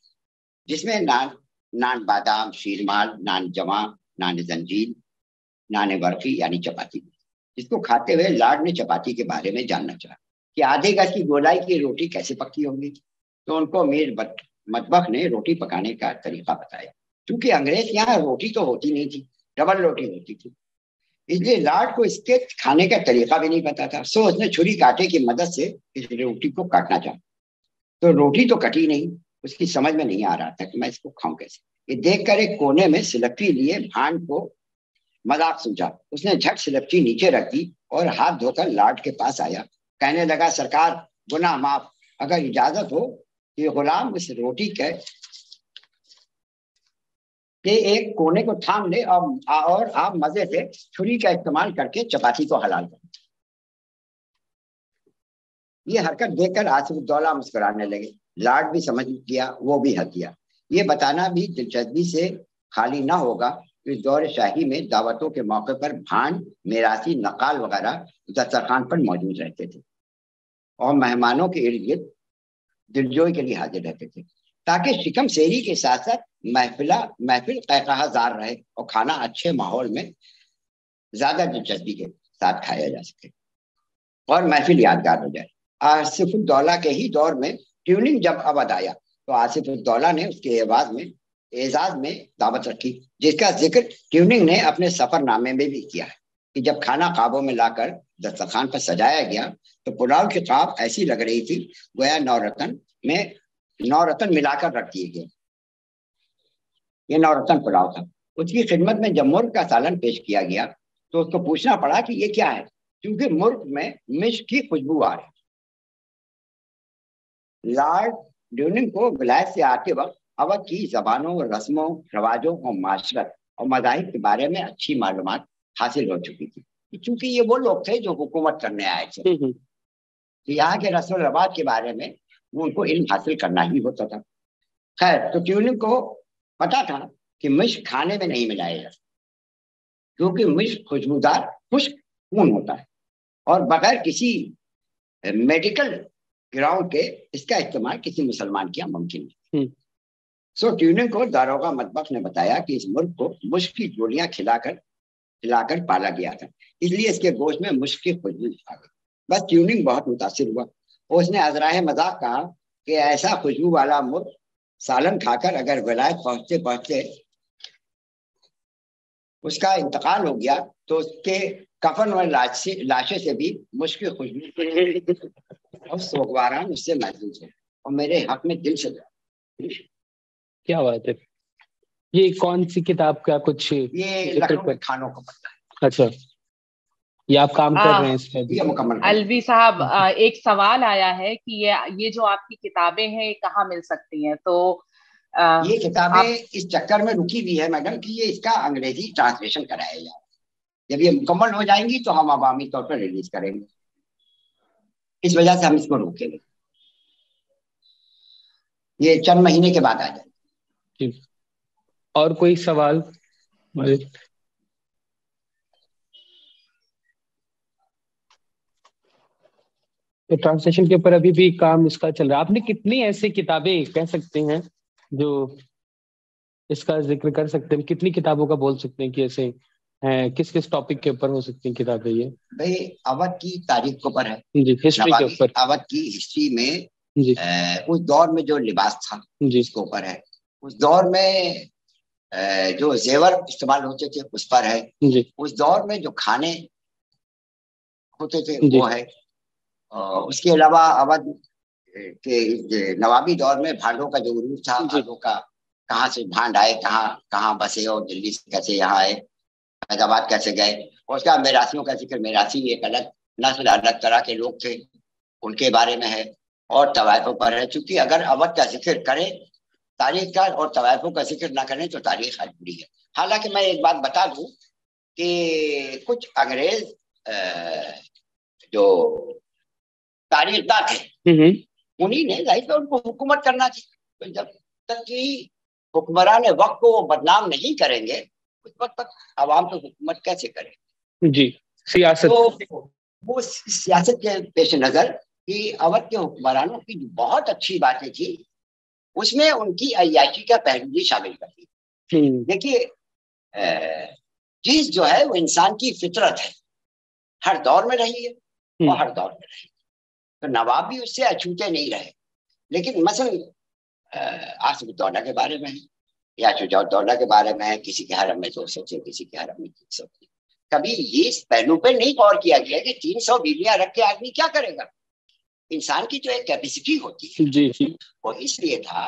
जिसमें नान बादाम, शीरमाल, नान जमा, नान जंजीर, नान बर्फी यानी चपाती। जिसको खाते हुए लॉर्ड ने चपाती के बारे में जानना चाहा कि आधे गज की गोलाई की रोटी कैसे पकती होगी। तो उनको अमीर मतबख ने रोटी पकाने का तरीका बताया। क्योंकि अंग्रेज यहाँ रोटी तो होती नहीं थी, डबल रोटी होती थी, इसलिए लॉर्ड को इसके खाने का तरीका भी नहीं पता था। सो उसने छुरी कांटे की मदद से इस रोटी को काटना चाहा, तो रोटी तो कटी नहीं। उसकी समझ में नहीं आ रहा था कि मैं इसको खाऊं कैसे। ये देखकर एक कोने में सिलपटी लिए भांड को मजाक सूझा। उसने झट सिलपटी नीचे रख दी और हाथ धोकर लॉर्ड के पास आया। कहने लगा, सरकार गुनाह माफ, अगर इजाजत हो कि गुलाम इस रोटी के एक कोने को थाम ले और आप मजे से छुरी का इस्तेमाल करके चपाती को हलाल करें। ये हरकत देखकर आसिफुद्दौला मुस्कुराने लगे। लॉर्ड भी समझ गया, वो भी हंस दिया। ये बताना भी दिलचस्पी से खाली ना होगा कि इस दौर शाही में दावतों के मौके पर भांड, मेरासी, नकाल वगैरह दस्तरखान पर मौजूद रहते थे और मेहमानों के इर्द गिर्द दिलजोई के लिए हाजिर रहते थे, ताकि शिकम शेरी के साथ साथ महफिल कहकहाजार रहे और खाना अच्छे माहौल में ज्यादा दिलचस्पी के साथ खाया जा सके और महफिल यादगार हो जाए। आसिफुद्दौला के ही दौर में ट्यूनिंग जब अवध आया तो आसिफुद्दौला ने उसके एजाज में दावत रखी, जिसका जिक्र ट्यूनिंग ने अपने सफरनामे में भी किया है कि जब खाना काबों में लाकर दस्तरखान पर सजाया गया तो पुलाव की काब ऐसी लग रही थी गोया नौरतन मिलाकर रख दिए गए। ये नौरतन पुलाव था। उसकी खिदमत में जब मुर्ग का सालन पेश किया गया तो उसको पूछना पड़ा कि ये क्या है, क्योंकि मुर्ग में मिर्च की खुशबू आ रही। लॉर्ड ट्यूनिंग को विलायत से आते वक्त अवध की जबानों, रस्मों, रवाजों और माशरत और मज़ाहिब के बारे में अच्छी मालूमात हासिल हो चुकी थी, क्योंकि ये वो लोग थे जो हुकूमत करने आए थे। तो यहाँ के रस्म रवाज के बारे में उनको इल्म हासिल करना ही होता था। खैर, तो ट्यूनिंग को पता था कि मिर्च खाने में नहीं मिलाया जा सकता, क्योंकि मिर्च खुशबूदार खुश्क खून होता है और बगैर किसी मेडिकल ग्राउंड के इसका इस्तेमाल किसी मुसलमान के यहाँ मुमकिन नहीं। सो ट्यूनिंग को दारोगा मतबख ने बताया कि इस मुर्ग को मुश्क की गोलियां खिलाकर पाला गया था, इसलिए इसके गोश्त में मुश्क की खुशबू आ गई। बस ट्यूनिंग बहुत मुतासिर हुआ और उसने अजराह मजाक कहा कि ऐसा खुशबू वाला मुर्ग सालन खाकर अगर विलायत पहुंचते पहुंचते उसका इंतकाल हो गया तो उसके कफन और लाशे से भी मुश्क की खुशबू और सोगवारान उससे महसूस हो और मेरे हक में दिल से। क्या बात है। ये कौन सी किताब का कुछ ये लखनऊ में खानों को पता है। अच्छा, ये आप काम कर रहे हैं इस पे? ये मुकम्मल। अलवी साहब, एक सवाल आया है कि ये जो आपकी किताबें हैं ये कहाँ मिल सकती हैं? तो ये किताबें इस चक्कर में रुकी हुई है मैडम कि ये इसका अंग्रेजी ट्रांसलेशन कराया जाए। जब ये मुकम्मल हो जाएंगी तो हम अवामी तौर पर रिलीज करेंगे, इस वजह से हम इसको रोकेंगे। ये चंद महीने के बाद आ जाएगी। और कोई सवाल? तो ट्रांसलेशन के ऊपर अभी भी काम इसका चल रहा है। आपने कितनी ऐसी किताबें कह सकते हैं जो इसका जिक्र कर सकते हैं? कितनी किताबों का बोल सकते हैं कि ऐसे हैं? किस किस टॉपिक के ऊपर हो सकती हैं किताबें? ये भाई अवध की तारीख के ऊपर है जी, हिस्ट्री के ऊपर, अवध की हिस्ट्री में जी, उस दौर में जो लिबास था जी, इसके ऊपर है। उस दौर में जो जेवर इस्तेमाल होते थे उस पर है। जी, उस दौर में जो खाने होते थे जी, वो है। उसके अलावा अवध के नवाबी दौर में भांडों का जो उरूज था, भांडों का कहाँ से भांड आए, कहाँ बसे और दिल्ली से कैसे यहाँ आए, फैजाबाद कैसे गए। और उसका मेरासियों का जिक्र, मेरासी एक अलग नस्ल, अलग तरह के लोग थे, उनके बारे में है। और तवायफों पर है, चूंकि अगर अवध का जिक्र करें तारीख का और तवायफों का जिक्र ना करें तो तारीख अधूरी है। हालांकि मैं एक बात बता दूं कि कुछ अंग्रेज जो तारीखदान थे, उन्हीं ने जाहिर है उनको हुकूमत करना चाहिए। तो जब तक कि हुक्मरान वक्त को वो बदनाम नहीं करेंगे उस वक्त तक आवाम तो हुकूमत कैसे करें। जी, सियासत। तो वो सियासत के पेश नजर कि अवध के हुक्मरानों की जो बहुत अच्छी बातें थी उसमें उनकी अय्याशी का पहलू भी शामिल कर दी। देखिए, चीज जो है वो इंसान की फितरत है, हर दौर में रही है और हर दौर में रही। तो नवाब भी उससे अछूते नहीं रहे। लेकिन मसलन आसिफुद्दौला के बारे में है या शुजाउद्दौला के बारे में है, किसी के हरम में 200 थे, किसी के हरम में 300 थे। कभी ये इस पहलू पे नहीं गौर किया गया कि 300 बीवियां रख के आदमी क्या करेगा। इंसान की जो एक कैपेसिटी होती है जी जी, वो इसलिए था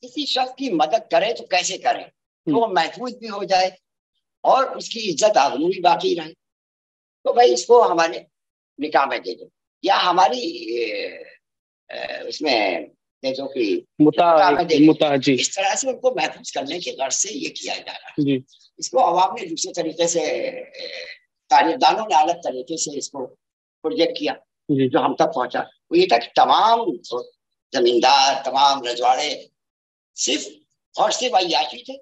किसी शख्स की मदद करें तो कैसे करें तो वो महफूज भी हो जाए और उसकी इज्जत आबरू भी बाकी रहे। तो भाई इसको हमारे निकाह में दे दो या हमारी उसमें दे दो कि मुता जी। इस तरह से उनको महफूज करने के गर्ज से ये किया जा रहा है। जी। इसको अवाम ने दूसरे तरीके से, तारीखदानों ने अलग तरीके से इसको प्रोजेक्ट किया जो हम तक पहुंचा। वो ये था कि तमाम जमींदार, तमाम रजवाड़े सिर्फ और सिर्फ अय्याशी थे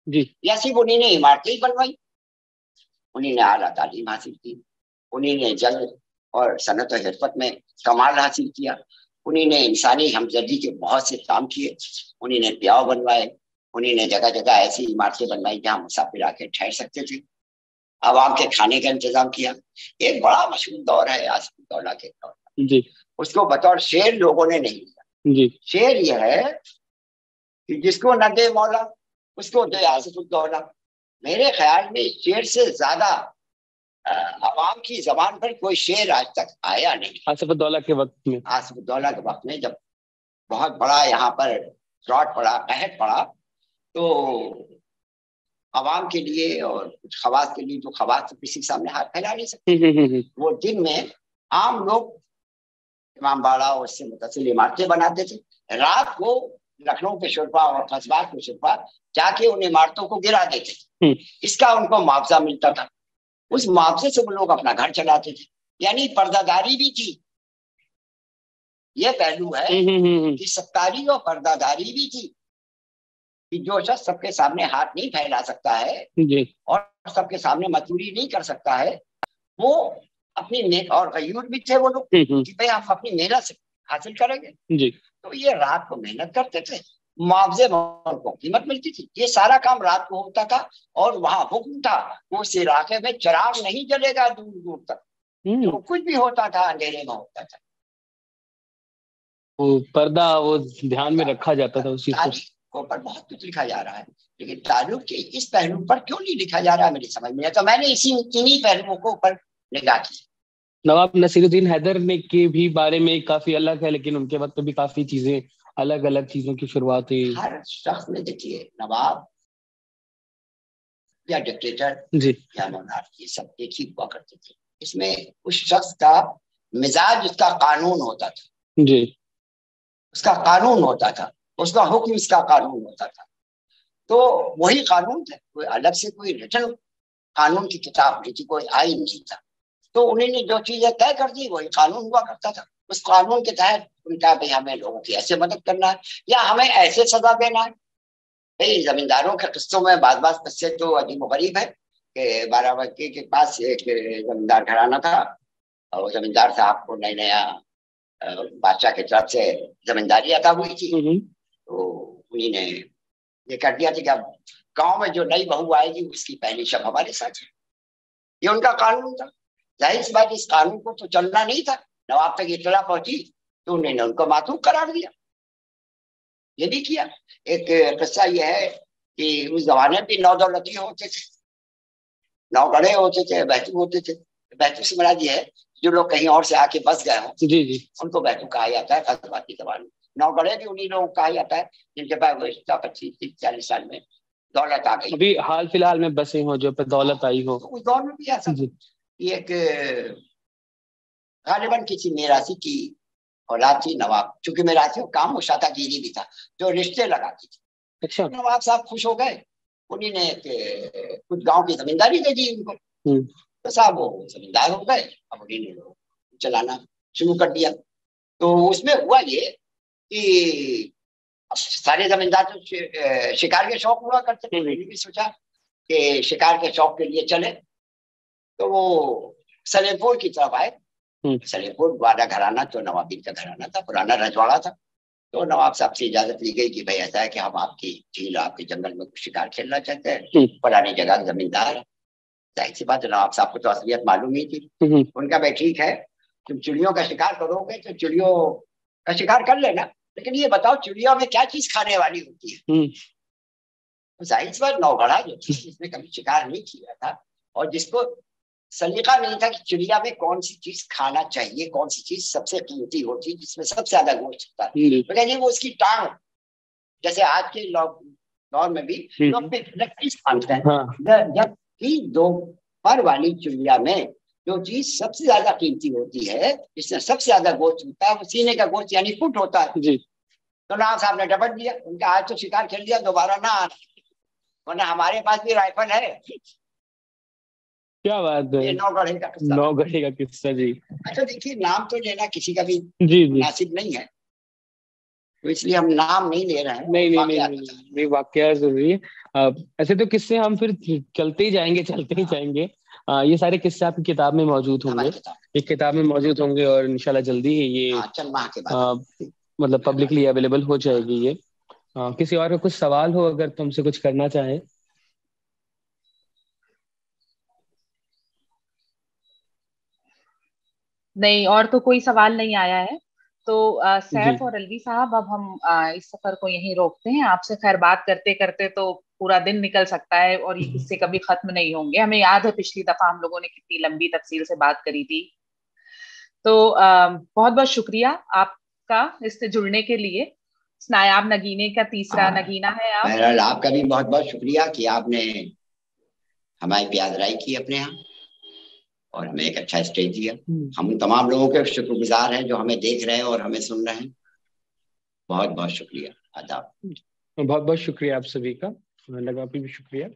जी, या सिर्फ उन्हीं ने इमारतें ही बनवाई, उन्हीं ने आला तालीम हासिल की, उन्हीं ने जंग और सनत और हिरफत में कमाल हासिल किया, उन्हीं ने इंसानी हमदर्दी के बहुत से काम किए, उन्हीं ने प्याव बनवाए, उन्हीं ने जगह जगह ऐसी इमारतें बनवाई जहाँ मुसाफिर आके ठहर सकते थे, आवाम के खाने का इंतजाम किया। एक बड़ा मशहूर दौर है आसिफुद्दौला के दौर जी। उसको बतौर शेर लोगों ने नहीं लिया। जी। शेर यह है कि जिसको न दे मौला उसको दे आसिफुद्दौला। मेरे ख्याल में शेर से ज्यादा अवाम की जबान पर कोई शेर आज तक आया नहीं। आसिफुद्दौला के वक्त में, आसिफुद्दौला के वक्त में जब बहुत बड़ा यहाँ पर फ्रॉड पड़ा, कहत पड़ा, तो अवाम के लिए और कुछ खवास के लिए, जो खवास तो किसी के सामने हाथ फैला नहीं सकते, वो दिन में आम लोग इमाम बाड़ा और उससे मुतसिल इमारतें बनाते थे, रात को लखनऊ के शुरफा और कस्बा के शुरफा जाके उन इमारतों को गिरा देते। इसका उनको मुआवजा मिलता था, उस मुआवजे से वो लोग अपना घर चलाते थे, यानी पर्दादारी भी थी। ये पहलू है कि सत्तारी और पर्दादारी भी थी कि जो शख्स सबके सामने हाथ नहीं फैला सकता है जी, और सबके सामने मजदूरी नहीं कर सकता है, वो अपनी और गयूर भी थे वो लोग कि भाई आप अपनी मेहनत से हासिल करेंगे जी। तो ये रात को मेहनत करते थे, मुआवजे में को कीमत मिलती थी। ये सारा काम रात को होता था और वहां हुक्म था उस इलाके में चिराग नहीं जलेगा दूर दूर तक, जो कुछ भी होता था अंधेरे में होता था। वो पर्दा वो ध्यान में रखा जाता था उसी को। पर बहुत कुछ लिखा जा रहा है लेकिन ताल्लुक के इस पहलू पर क्यों नहीं लिखा जा रहा है मेरी समझ में। तो मैंने इन्हीं पहलुओं को ऊपर निगाह की। नवाब नसीरुद्दीन हैदर ने के भी बारे में काफी अलग है, लेकिन उनके वक्त भी काफी चीजें अलग अलग चीजों की शुरुआत हुई। हर शख्स में देखिए, नवाब या डिक्टेटर जी या मोनार्क, ये सब एक ही हुआ करते थे। इसमें उस शख्स का मिजाज, उसका कानून होता था जी, उसका कानून होता था, उसका हुक्म इसका कानून होता था। तो वही कानून था, कोई अलग से कोई रिटन कानून की किताब नहीं थी, कोई आईन नहीं था। तो उन्होंने जो चीजें तय कर दी वही कानून हुआ करता था। उस कानून के तहत उनका भाई हमें लोगों की ऐसे मदद करना है या हमें ऐसे सजा देना है। भाई जमींदारों के किस्सों में बाज किस्से तो अजीब गरीब है कि बाराबंकी के पास एक जमींदार घराना था और जमींदार साहब को नया नया बादशाह की तरफ से जमींदारी अता हुई थी। तो उन्हीं ने ये कर दिया था कि अब गांव में जो नई बहू आएगी उसकी पहली शब हमारे साथ है। ये उनका कानून था। जाहिर सी बात, इस कानून को तो चलना नहीं था। नवाब तक इत्तला पहुंची तो उन्होंने उनको मातूक करार दिया। ये भी किया। एक किस्सा ये है कि उस जमाने में 9 दौलती होते थे, 9 गढ़े होते थे, बैतू होते थे। बैतू से मरा ये है जो लोग कहीं और से आके बस गए हों, जी जी, उनको बैतू कहा जाता है कस्बाती जबान में। 9 गढ़े भी उन्हीं लोगों को कहा जाता है जिनके पास 25-30-40 साल में दौलत आ गई। अभी हाल फिलहाल में बसे हो जो पे दौलत आई हो। तो उस दौर में भी ऐसा एक गालिबन किसी मेरासी की औलाद थी नवाब, चूंकि मेरा काम मुशातागिरी भी था, जो रिश्ते लगाती थी। अच्छा। नवाब साहब खुश हो गए, उन्हीं ने कुछ गांव की जमींदारी दे दी उनको, तो साहब वो जमींदार हो गए। अब उन्हीं ने चलाना शुरू कर दिया। तो उसमें हुआ ये कि अब सारे जमींदार तो शिकार के शौक हुआ करते थे। मैंने भी सोचा कि शिकार के शौक के लिए चले, तो वो सलेमपुर की तरफ आए। सलेमपुर वाला घराना तो नवाबी का घराना था, पुराना रजवाड़ा था। तो नवाब साहब से इजाजत ली गई कि भाई ऐसा है कि हम आपकी झील, आपके जंगल में कुछ शिकार खेलना चाहते हैं, पुरानी जगह जमींदार है। जाहिर सी बात है, नवाब साहब को तो असलियत मालूम ही थी। उनका भाई ठीक है, तुम चिड़ियों का शिकार करोगे तो चिड़ियों का शिकार कर लेना, लेकिन ये बताओ चिड़ियों में क्या चीज खाने वाली होती है। तो जाहिर सी बात, नौगढ़ा जो थी, जिसने कभी शिकार नहीं किया था और जिसको सलीका नहीं था कि चिड़िया में कौन सी चीज खाना चाहिए, कौन सी चीज सबसे कीमती होती है, जिसमें सबसे ज्यादा गोश्त होता है, तो कहेंगे वो उसकी टांग। जैसे आज के दौर में भी लोग चीज मानते हैं, जबकि दोपहर वाली चिड़िया में जो चीज सबसे ज्यादा कीमती होती है, जिसमें सबसे ज्यादा गोश्त होता है, वो सीने का गोश्त यानी फुट होता है जी। तो नवाब साहब ने डपट दिया, उनका आज तो शिकार खेल दिया, दोबारा ना आना, वरना हमारे पास भी राइफल है। क्या बात है, नौगढ़े का किस्सा जी। अच्छा देखिए, नाम तो लेना किसी का भी जी मुनासिब नहीं है, तो इसलिए हम नाम नहीं ले रहे हैं। नहीं, वाकया जरूरी है। ऐसे तो किस्से हम फिर चलते ही जाएंगे। ये सारे किस्से आपकी किताब में मौजूद होंगे, एक किताब में मौजूद होंगे, और इंशाल्लाह जल्दी ही ये चंद माह के बाद मतलब पब्लिकली अवेलेबल हो जाएगी ये। किसी और का कुछ सवाल हो अगर तो हमसे कुछ करना चाहे। नहीं, और तो कोई सवाल नहीं आया है। तो सैफ और अलवी साहब, अब हम इस सफर को यहीं रोकते हैं। आपसे खैर बात करते करते तो पूरा दिन निकल सकता है और ये किस्से कभी खत्म नहीं होंगे। हमें याद है पिछली दफा हम लोगों ने कितनी लंबी तफसील से बात करी थी। तो बहुत बहुत शुक्रिया आपका इससे जुड़ने के लिए। नायाब नगीने का तीसरा नगीना है आप। बहरहाल आपका भी बहुत बहुत शुक्रिया कि आपने हमारी प्यादराई की अपने यहाँ और हमें एक अच्छा स्टेज दिया। हम तमाम लोगों के शुक्रगुजार हैं जो हमें देख रहे हैं और हमें सुन रहे हैं। बहुत बहुत शुक्रिया, आदाब। बहुत बहुत शुक्रिया आप सभी का, लगा भी शुक्रिया।